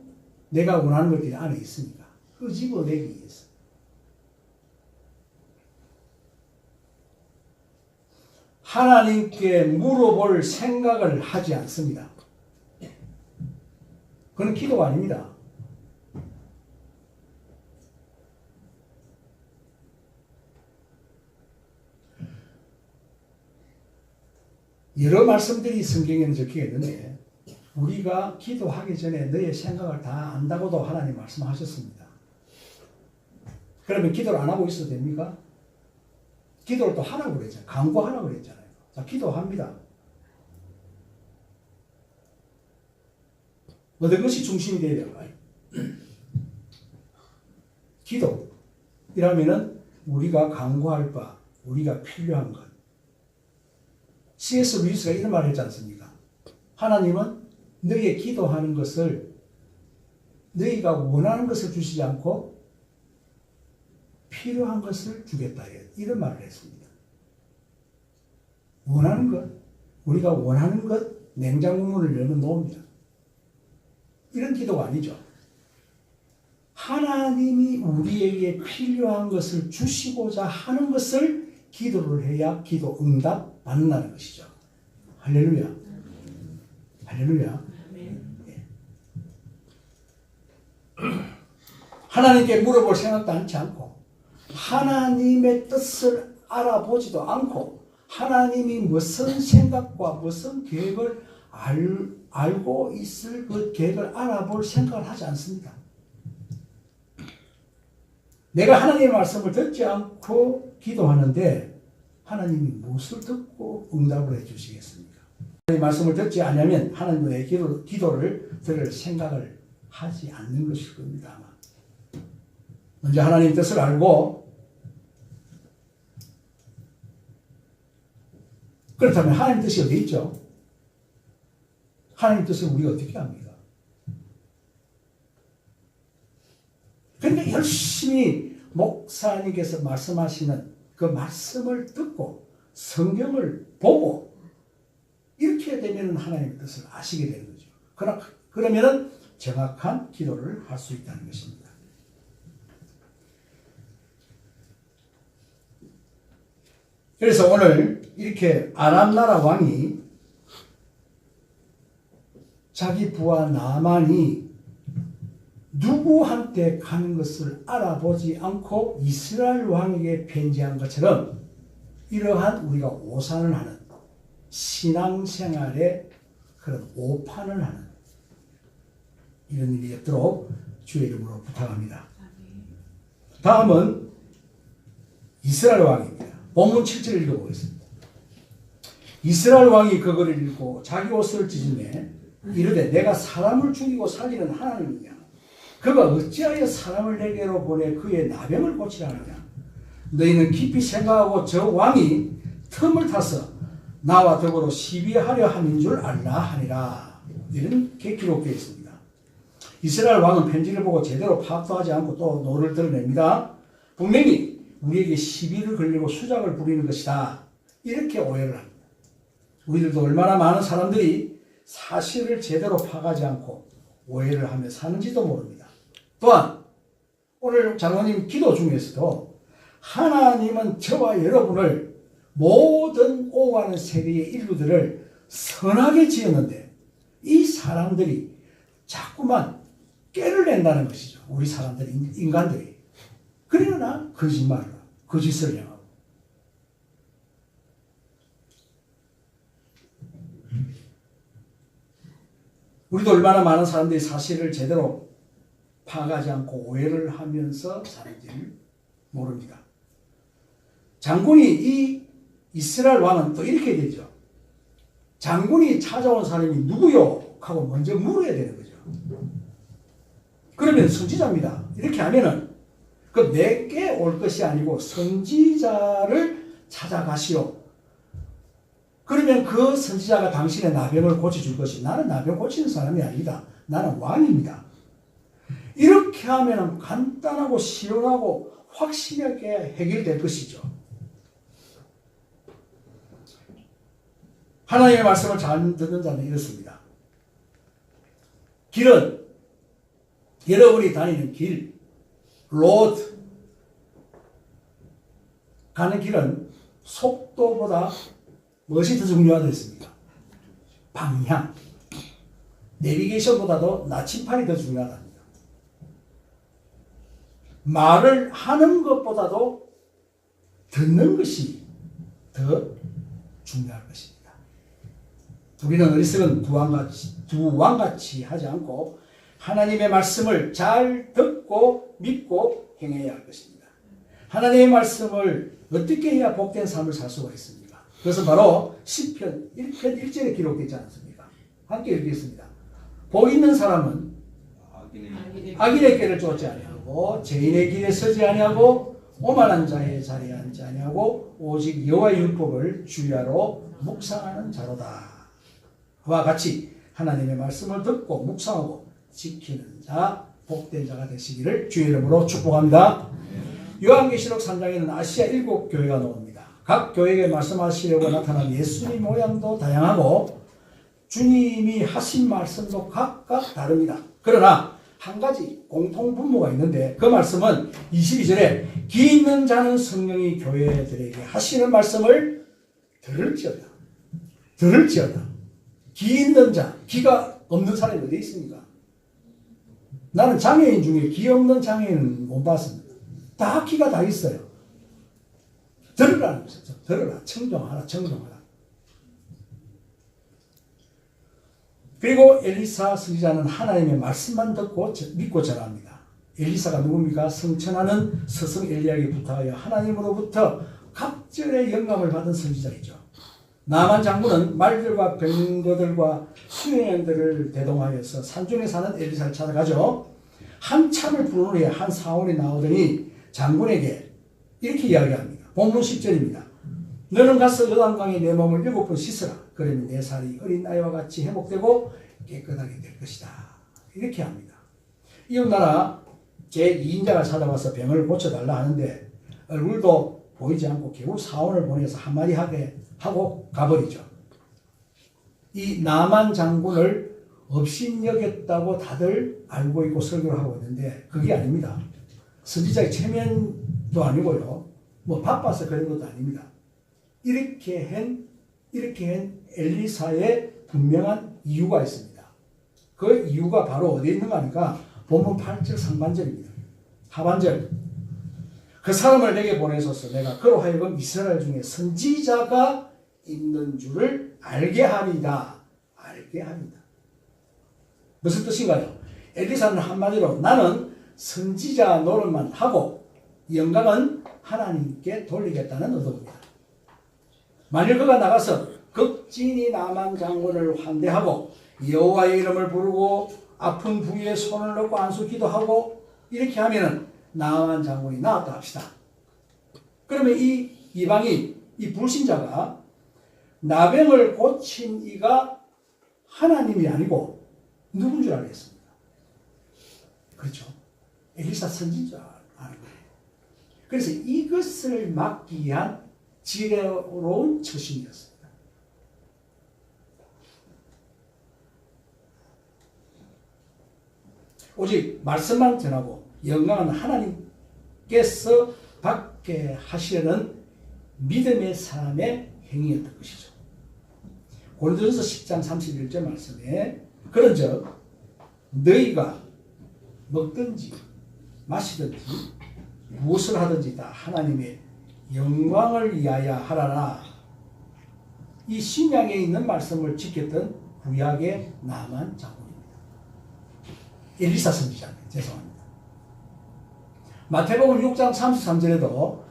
내가 원하는 것들이 안에 있으니까 끄집어내기 위해서. 하나님께 물어볼 생각을 하지 않습니다. 그건 기도가 아닙니다. 여러 말씀들이 성경에는 적혀 있는데 우리가 기도하기 전에 너의 생각을 다 안다고도 하나님 말씀하셨습니다. 그러면 기도를 안 하고 있어도 됩니까? 기도를 또 하라고 그랬잖아요. 강구하라고 그랬잖아요. 자, 기도합니다. 어떤 것이 중심이 되어야 될까요? 기도이라면은 우리가 강구할 바, 우리가 필요한 것. C.S. 루이스가 이런 말을 했지 않습니까? 하나님은 너희의 기도하는 것을 너희가 원하는 것을 주시지 않고 필요한 것을 주겠다. 이런 말을 했습니다. 원하는 것, 우리가 원하는 것, 냉장고 문을 열면 놓습니다. 이런 기도가 아니죠. 하나님이 우리에게 필요한 것을 주시고자 하는 것을 기도를 해야 기도 응답 받는다는 것이죠. 할렐루야. 할렐루야. 예. 하나님께 물어볼 생각도 않지 않고 하나님의 뜻을 알아보지도 않고 하나님이 무슨 생각과 무슨 계획을 알고 있을 그 계획을 알아볼 생각을 하지 않습니다. 내가 하나님의 말씀을 듣지 않고 기도하는데 하나님이 무엇을 듣고 응답을 해주시겠습니까? 하나님의 말씀을 듣지 않으면 하나님도 내 기도를 들을 생각을 하지 않는 것일 겁니다. 아마. 먼저 하나님의 뜻을 알고 그렇다면 하나님 뜻이 어디 있죠? 하나님 뜻을 우리가 어떻게 합니까? 그러니까 열심히 목사님께서 말씀하시는 그 말씀을 듣고 성경을 보고 이렇게 되면 하나님의 뜻을 아시게 되는 거죠. 그러면 정확한 기도를 할 수 있다는 것입니다. 그래서 오늘 이렇게 아람 나라 왕이 자기 부하 나만이 누구한테 가는 것을 알아보지 않고 이스라엘 왕에게 편지한 것처럼 이러한 우리가 오산을 하는 신앙생활에 그런 오판을 하는 이런 일이 없도록 주의 이름으로 부탁합니다. 다음은 이스라엘 왕입니다. 본문 7절을 읽어보겠습니다. 이스라엘 왕이 그거를 읽고 자기 옷을 찢으매 이르되 내가 사람을 죽이고 살리는 하나님이냐 그가 어찌하여 사람을 내게로 보내 그의 나병을 고치라 하느냐 너희는 깊이 생각하고 저 왕이 틈을 타서 나와 더불어 시비하려 함인 줄 알라 하니라. 이렇게 기록되어 있습니다. 이스라엘 왕은 편지를 보고 제대로 파악도 하지 않고 또 노를 드러냅니다. 분명히 우리에게 시비를 걸리고 수작을 부리는 것이다. 이렇게 오해를 합니다. 우리들도 얼마나 많은 사람들이 사실을 제대로 파악하지 않고 오해를 하며 사는지도 모릅니다. 또한 오늘 장로님 기도 중에서도 하나님은 저와 여러분을 모든 오가는 세대의 인류들을 선하게 지었는데 이 사람들이 자꾸만 깨를 낸다는 것이죠. 우리 사람들이, 인간들이. 그러나 거짓말을 하고 거짓을 행하고 우리도 얼마나 많은 사람들이 사실을 제대로 파악하지 않고 오해를 하면서 사는지를 모릅니다. 장군이 이 이스라엘 왕은 또 이렇게 되죠. 장군이 찾아온 사람이 누구요? 하고 먼저 물어야 되는 거죠. 그러면 선지자입니다. 이렇게 하면은 그 내게 올 것이 아니고 선지자를 찾아가시오. 그러면 그 선지자가 당신의 나병을 고쳐줄 것이 나는 나병 고치는 사람이 아니다. 나는 왕입니다. 이렇게 하면 간단하고 시원하고 확실하게 해결될 것이죠. 하나님의 말씀을 잘 듣는 자는 이렇습니다. 길은 여러분이 다니는 길, 로드 가는 길은 속도보다 무엇이 더 중요하다 했습니까? 방향, 내비게이션보다도 나침판이 더 중요하답니다. 말을 하는 것보다도 듣는 것이 더 중요할 것입니다. 우리는 어리석은 두 왕같이 하지 않고 하나님의 말씀을 잘 듣고 믿고 행해야 할 것입니다. 하나님의 말씀을 어떻게 해야 복된 삶을 살 수가 있습니까? 그것은 바로 시편 1편 1절에 기록되지 않습니까? 함께 읽겠습니다. 복 있는 사람은 악인의 길을 쫓지 아니하고 죄인의 길에 서지 아니하고 오만한 자의 자리에 앉지 아니하고 오직 여호와의 율법을 주야로 묵상하는 자로다. 그와 같이 하나님의 말씀을 듣고 묵상하고 지키는 자 복된 자가 되시기를 주의 이름으로 축복합니다. 요한계시록 3장에는 아시아 7교회가 나옵니다. 각 교회에 말씀하시려고 나타난 예수님 모양도 다양하고 주님이 하신 말씀도 각각 다릅니다. 그러나 한 가지 공통분모가 있는데 그 말씀은 22절에 귀 있는 자는 성령이 교회들에게 하시는 말씀을 들을지어다. 귀 있는 자, 귀가 없는 사람이 어디 있습니까? 나는 장애인 중에 귀 없는 장애인은 못 봤습니다. 다 귀가 다 있어요. 들으라는 것이죠. 들으라. 청종하라. 그리고 엘리사 선지자는 하나님의 말씀만 듣고 믿고 전합니다. 엘리사가 누굽니까? 성천하는 스승 엘리야에게 부탁하여 하나님으로부터 갑절의 영감을 받은 선지자이죠. 나만 장군은 말들과 병거들과 수행원들을 대동하여서 산중에 사는 엘리사를 찾아가죠. 한참을 부른 후에 한 사원이 나오더니 장군에게 이렇게 이야기합니다. 본문 10절입니다. 너는 가서 요단강에 내 몸을 7번 씻으라. 그러면 내 살이 어린 아이와 같이 회복되고 깨끗하게 될 것이다. 이렇게 합니다. 이웃나라 제2인자가 찾아와서 병을 고쳐달라 하는데 얼굴도 보이지 않고 겨우 사원을 보내서 한마디 하게 하고 가버리죠. 이 나만 장군을 업신여겼다고 다들 알고 있고 설교를 하고 있는데 그게 아닙니다. 선지자의 체면도 아니고요. 뭐 바빠서 그런 것도 아닙니다. 이렇게 한 엘리사의 분명한 이유가 있습니다. 그 이유가 바로 어디에 있는가 하니까 본문 8절 상반절입니다. 하반절. 그 사람을 내게 보내소서 내가 그로 하여금 이스라엘 중에 선지자가 있는 줄을 알게 하리다. 무슨 뜻인가요? 엘리사는 한마디로 나는 선지자 노릇만 하고 영광은 하나님께 돌리겠다는 의도입니다. 만일 그가 나가서 극진히 나만 장군을 환대하고 여호와의 이름을 부르고 아픈 부위에 손을 넣고 안수 기도하고 이렇게 하면은 나만 장군이 나았다 합시다. 그러면 이 이방인, 이 불신자가 나병을 고친 이가 하나님이 아니고 누군 줄 알겠습니다. 그렇죠? 엘리사 선지자 아는 거예요. 그래서 이것을 막기 위한 지혜로운 처신이었습니다. 오직 말씀만 전하고 영광은 하나님께서 받게 하시려는 믿음의 사람의 행위였던 것이죠. 고린도전서 10장 31절 말씀에 그런즉 너희가 먹든지 마시든지 무엇을 하든지 다 하나님의 영광을 위하여 하라라. 이 신약에 있는 말씀을 지켰던 구약의 나만 장군입니다. 엘리사 선지자입니다. 죄송합니다. 마태복음 6장 33절에도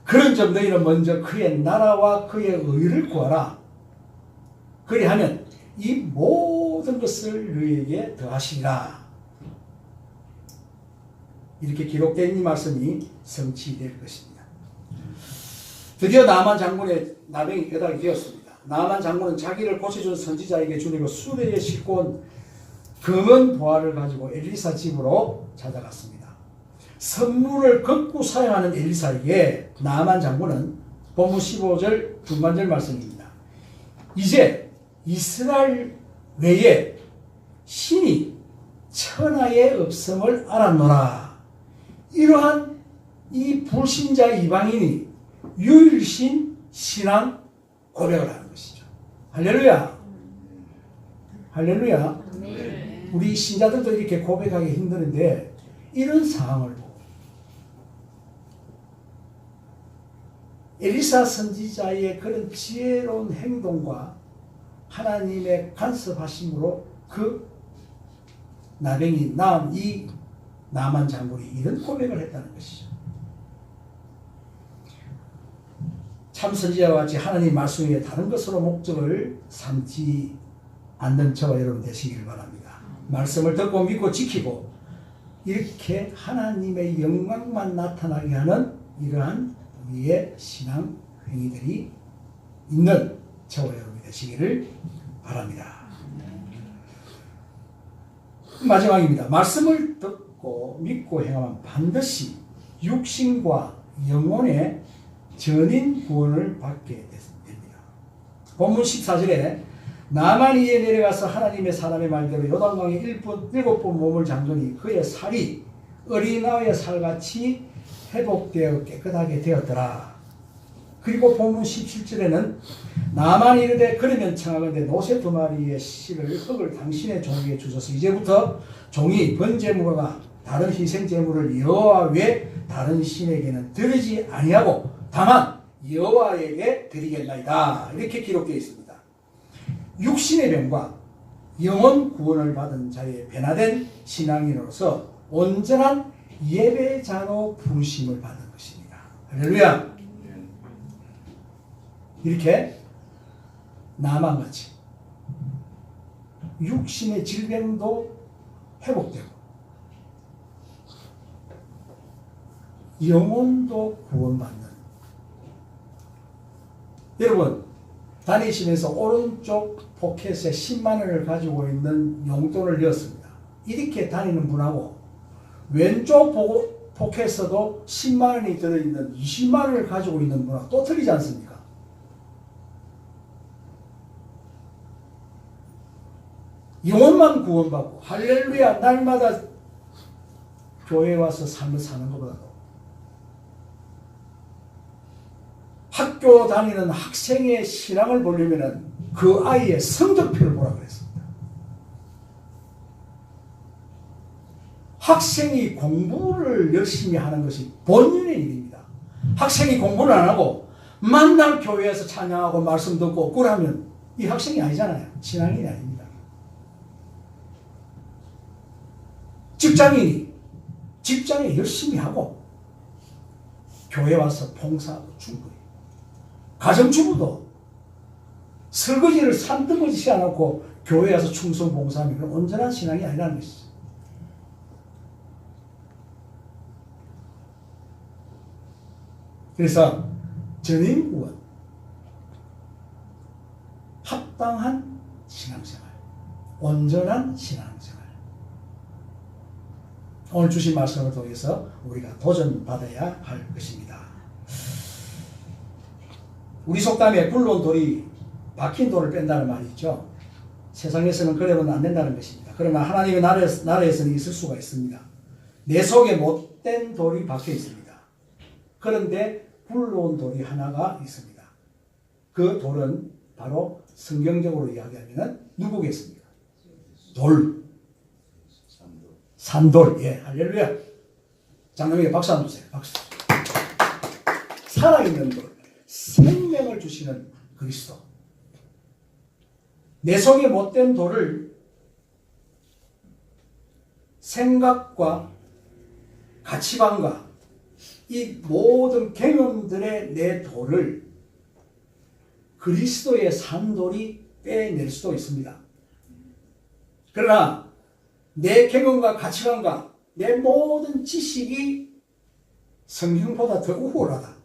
그런즉 너희는 먼저 그의 나라와 그의 의를 구하라. 그리하면 이 모든 것을 너희에게 더하시리라. 이렇게 기록된 이 말씀이 성취될 것입니다. 드디어 나만 장군의 나병이 깨닫게 되었습니다. 나만 장군은 자기를 고쳐준 선지자에게 주려고 수레에 싣고 온 금은 보화를 가지고 엘리사 집으로 찾아갔습니다. 선물을 극구 사용하는 엘리사에게 나만 장군은 본문 15절 중반절 말씀입니다. 이제 이스라엘 외에 신이 천하에 없음을 알았노라. 이러한 이 불신자 이방인이 유일신 신앙 고백을 하는 것이죠. 할렐루야. 할렐루야. 우리 신자들도 이렇게 고백하기 힘드는데 이런 상황을 보고 엘리사 선지자의 그런 지혜로운 행동과 하나님의 간섭하심으로 그 나병이 나은 이 나만 장군이 이런 고백을 했다는 것이죠. 참 선지자와 같이 하나님 말씀 위에 다른 것으로 목적을 삼지 않는 저와 여러분 되시길 바랍니다. 말씀을 듣고 믿고 지키고 이렇게 하나님의 영광만 나타나게 하는 이러한 우리의 신앙 행위들이 있는 저와 여러분이 되시기를 바랍니다. 마지막입니다. 말씀을 듣고 믿고 행하면 반드시 육신과 영혼의 전인 구원을 받게 됩니다. 본문 14절에 나만이 이에 내려가서 하나님의 사람의 말대로 요단강에 7번 몸을 잠그니 그의 살이 어린아이의 살같이 회복되어 깨끗하게 되었더라. 그리고 본문 17절에는 나만이 이르되 그러면 청하건대 노새 2마리의 씨를 흙을 당신의 종에게 주소서. 이제부터 종이 번제물과 다른 희생제물을 여호와 외 다른 신에게는 드리지 아니하고 다만 여호와에게 드리겠나이다. 이렇게 기록되어 있습니다. 육신의 병과 영혼 구원을 받은 자의 변화된 신앙인으로서 온전한 예배자로 부르심을 받은 것입니다. 할렐루야. 이렇게 나만같이 육신의 질병도 회복되고 영혼도 구원받는, 여러분 다니시면서 오른쪽 포켓에 10만 원을 가지고 있는 용돈을 넣었습니다. 이렇게 다니는 분하고 왼쪽 포켓에도 10만 원이 들어있는 20만 원을 가지고 있는 분하고 또 틀리지 않습니까? 영혼만 구원받고 할렐루야 날마다 교회에 와서 삶을 사는 것보다도 학교 다니는 학생의 신앙을 보려면 그 아이의 성적표를 보라고 그랬습니다. 학생이 공부를 열심히 하는 것이 본인의 일입니다. 학생이 공부를 안 하고 만날 교회에서 찬양하고 말씀 듣고 그러면 이 학생이 아니잖아요. 신앙인이 아닙니다. 직장인이 직장에 열심히 하고 교회 와서 봉사하고 충분히, 가정주부도 설거지를 산뜻거지 않고 교회 와서 충성 봉사하면 그건 온전한 신앙이 아니라는 것이죠. 그래서 전인구원, 합당한 신앙생활, 온전한 신앙생활, 오늘 주신 말씀을 통해서 우리가 도전받아야 할 것입니다. 우리 속담에 굴러온 돌이 박힌 돌을 뺀다는 말이 있죠. 세상에서는 그래서는 안 된다는 것입니다. 그러나 하나님의 나라에서는 있을 수가 있습니다. 내 속에 못된 돌이 박혀 있습니다. 그런데 굴러온 돌이 하나가 있습니다. 그 돌은 바로 성경적으로 이야기하면 누구겠습니까? 돌. 산돌. 예, 할렐루야. 장로에게 박수 한번 주세요. 박수. 살아있는 돌, 생명을 주시는 그리스도. 내 속에 못된 돌을 생각과 가치관과 이 모든 경험들의 내 돌을 그리스도의 산돌이 빼낼 수도 있습니다. 그러나 내 경험과 가치관과 내 모든 지식이 성경보다 더 우월하다.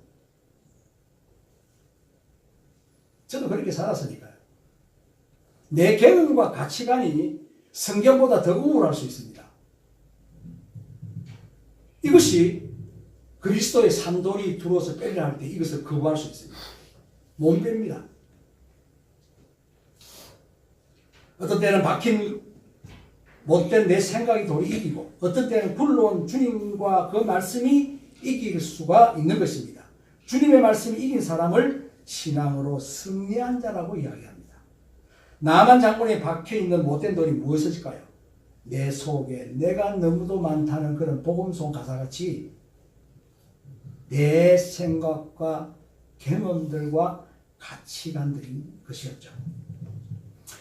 저도 그렇게 살았으니까요. 내 경험과 가치관이 성경보다 더 우월할 수 있습니다. 이것이 그리스도의 산돌이 들어와서 빼려 할 때 이것을 거부할 수 있습니다. 못 뺍니다. 어떤 때는 박힌 못된 내 생각이 돌이 이기고 어떤 때는 굴러온 주님과 그 말씀이 이길 수가 있는 것입니다. 주님의 말씀이 이긴 사람을 신앙으로 승리한 자라고 이야기합니다. 나만 장군에 박혀있는 못된 돌이 무엇일까요? 내 속에 내가 너무도 많다는 그런 복음송 가사같이 내 생각과 경험들과 가치관들인 것이었죠.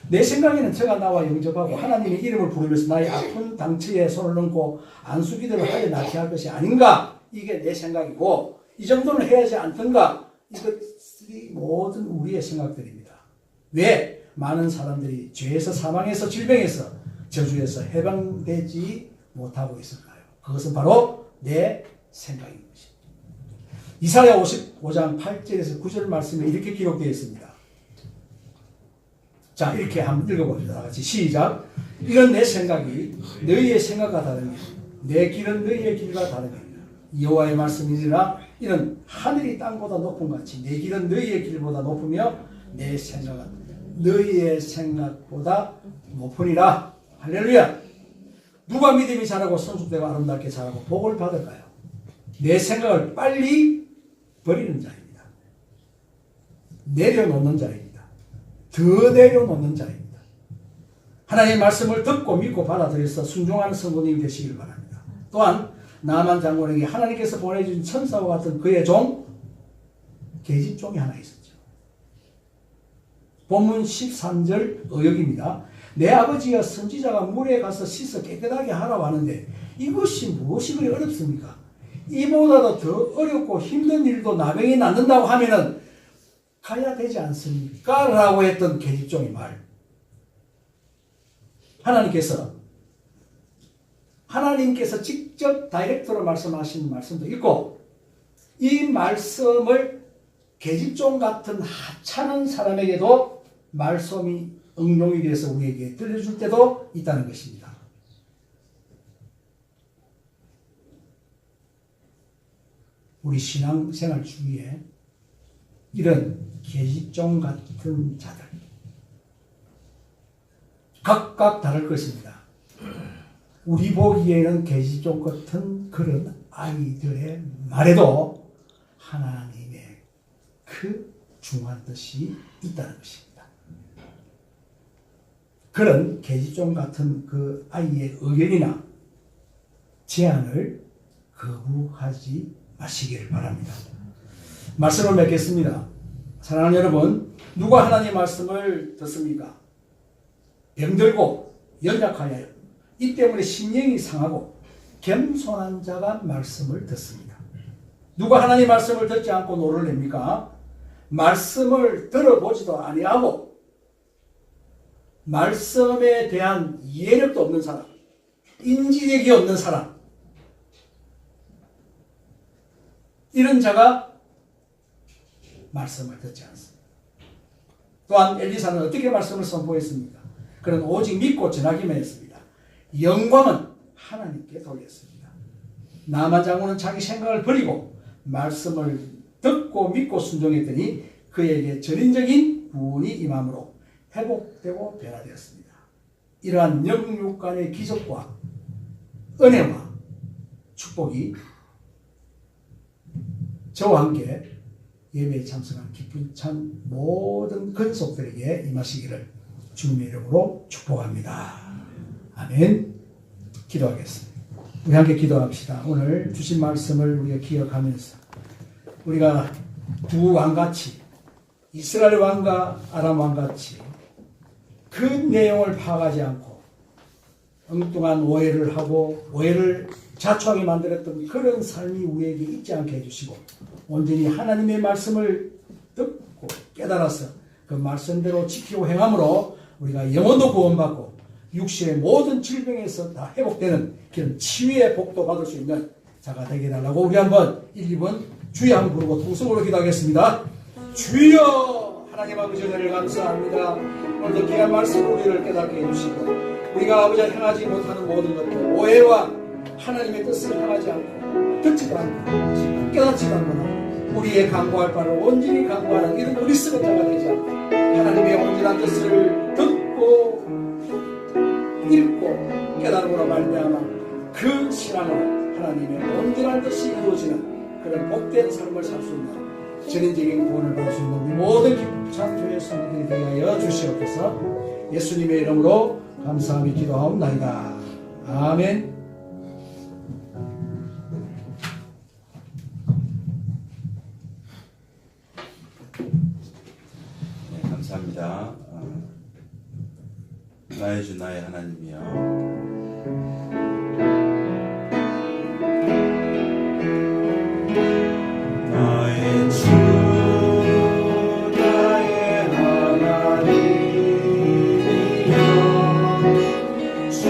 내 생각에는 저가 나와 영접하고 하나님의 이름을 부르면서 나의 아픈 당처에 손을 얹고 안수기도를 하여 낫게 할 것이 아닌가, 이게 내 생각이고 이 정도는 해야지 않던가, 이것이 모든 우리의 생각들입니다. 왜? 많은 사람들이 죄에서 사망해서 질병에서 저주에서 해방되지 못하고 있을까요? 그것은 바로 내 생각인 것입니다. 이사야 55장 8절에서 9절 말씀에 이렇게 기록되어 있습니다. 자, 이렇게 한번 읽어봅시다. 다 같이 시작. 이런 내 생각이 너희의 생각과 다르니 내 길은 너희의 길과 다르니 여호와의 말씀이니라. 이는 하늘이 땅보다 높은 같이 내 길은 너희의 길보다 높으며 내 생각은 너희의 생각보다 높으니라. 할렐루야. 누가 믿음이 자라고 성숙되고 아름답게 자라고 복을 받을까요? 내 생각을 빨리 버리는 자입니다. 내려놓는 자입니다. 더 내려놓는 자입니다. 하나님의 말씀을 듣고 믿고 받아들여서 순종하는 성도님이 되시길 바랍니다. 또한 나만 장군에게 하나님께서 보내주신 천사와 같은 그의 종 계집종이 하나 있었죠. 본문 13절 의역입니다. 내 아버지가 선지자가 물에 가서 씻어 깨끗하게 하라고 하는데 이것이 무엇이 그리 어렵습니까? 이보다도 더 어렵고 힘든 일도 나병이 낫는다고 하면은 가야 되지 않습니까? 라고 했던 계집종의 말. 하나님께서 직접 다이렉트로 말씀하신 말씀도 있고 이 말씀을 계집종 같은 하찮은 사람에게도 말씀이 응용이 돼서 우리에게 들려줄 때도 있다는 것입니다. 우리 신앙생활 주위에 이런 계집종 같은 자들 각각 다를 것입니다. 우리 보기에는 계집종 같은 그런 아이들의 말에도 하나님의 그 중한 뜻이 있다는 것입니다. 그런 계집종 같은 그 아이의 의견이나 제안을 거부하지 마시기를 바랍니다. 말씀을 맺겠습니다. 사랑하는 여러분, 누가 하나님의 말씀을 듣습니까? 병들고 연약하여 이 때문에 심령이 상하고 겸손한 자가 말씀을 듣습니다. 누가 하나님의 말씀을 듣지 않고 노를 냅니까? 말씀을 들어보지도 아니하고 말씀에 대한 이해력도 없는 사람, 인지력이 없는 사람, 이런 자가 말씀을 듣지 않습니다. 또한 엘리사는 어떻게 말씀을 선포했습니까? 그는 오직 믿고 전하기만 했습니다. 영광은 하나님께 돌렸습니다. 나만 장군은 자기 생각을 버리고 말씀을 듣고 믿고 순종했더니 그에게 전인적인 구원이 임함으로 회복되고 변화되었습니다. 이러한 영육간의 기적과 은혜와 축복이 저와 함께 예배에 참석한 기쁜 참 모든 근속들에게 임하시기를 주님의 이름으로 축복합니다. 아멘. 기도하겠습니다. 우리 함께 기도합시다. 오늘 주신 말씀을 우리가 기억하면서 우리가 두 왕같이 이스라엘 왕과 아람 왕같이 그 내용을 파악하지 않고 엉뚱한 오해를 하고 오해를 자초하게 만들었던 그런 삶이 우리에게 있지 않게 해주시고 온전히 하나님의 말씀을 듣고 깨달아서 그 말씀대로 지키고 행함으로 우리가 영혼도 구원받고 육신의 모든 질병에서 다 회복되는 그런 치유의 복도 받을 수 있는 자가 되게 해달라고 우리 한번 1, 2번 주여 한번 부르고 통성으로 기도하겠습니다. 주여 하나님 아버지 은혜를 감사합니다. 오늘도 귀한 말씀으로 우리를 깨닫게 해주시고 우리가 아버지 행하지 못하는 모든 것들 오해와 하나님의 뜻을 행하지 않고 듣지도 않고 깨닫지도 않고 우리의 강구할 바를 온전히 강구하는 이런 그리스도 자가 되지 않고 하나님의 온전한 뜻을 듣고 읽고 깨달음으로 말미암아 그 신앙으로 하나님의 온전한 뜻이 이루어지는 그런 복된 삶을 살 수 있는 전인적인 구원을 받을 수 있는 우리 모든 기쁨찬 주의 성도들이 되게 하여 주시옵소서. 예수님의 이름으로 감사하며 기도하옵나이다. 아멘. 네, 감사합니다. 나의 주 나의 하나님이여 나의 주 나의 하나님이여 주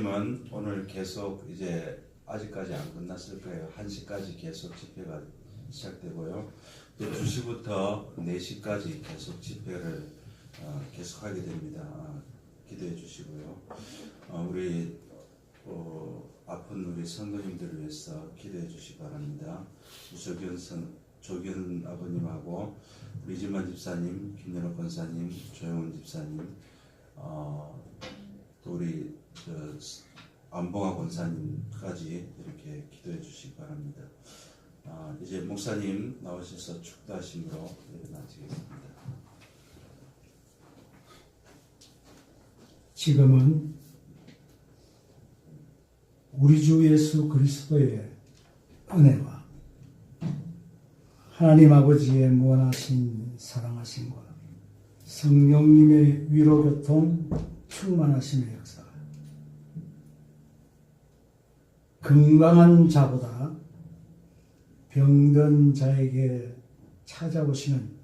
목사님은 오늘 계속 이제 아직까지 안 끝났을 거예요. 1시까지 계속 집회가 시작되고요. 또 2시부터 4시까지 계속 집회를 계속하게 됩니다. 기도해 주시고요. 우리 아픈 우리 성도님들을 위해서 기도해 주시기 바랍니다. 조견 아버님하고 우리 이진만 집사님, 김연옥 권사님, 조영훈 집사님, 또 우리 안봉아 권사님까지 이렇게 기도해 주시기 바랍니다. 이제 목사님 나오셔서 축도하심으로 마치겠습니다. 지금은 우리 주 예수 그리스도의 은혜와 하나님 아버지의 무한하신 사랑하심과 성령님의 위로교통 충만하심의 역사가 건강한 자보다 병든 자에게 찾아오시는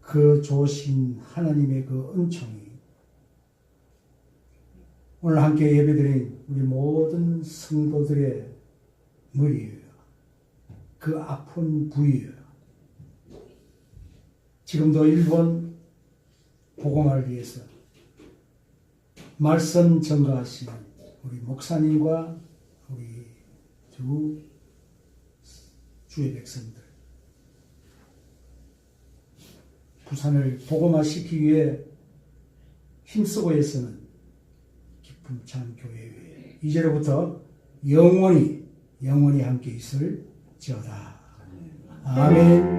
그 좋으신 하나님의 그 은총이 오늘 함께 예배드린 우리 모든 성도들의 머리예요. 그 아픈 부위예요. 지금도 일본 복음화를 위해서 말씀 전가하시는 우리 목사님과 우리 주의 백성들, 부산을 복음화시키기 위해 힘쓰고 애쓰는 기쁨찬 교회에 이제로부터 영원히 함께 있을지어다. 아멘.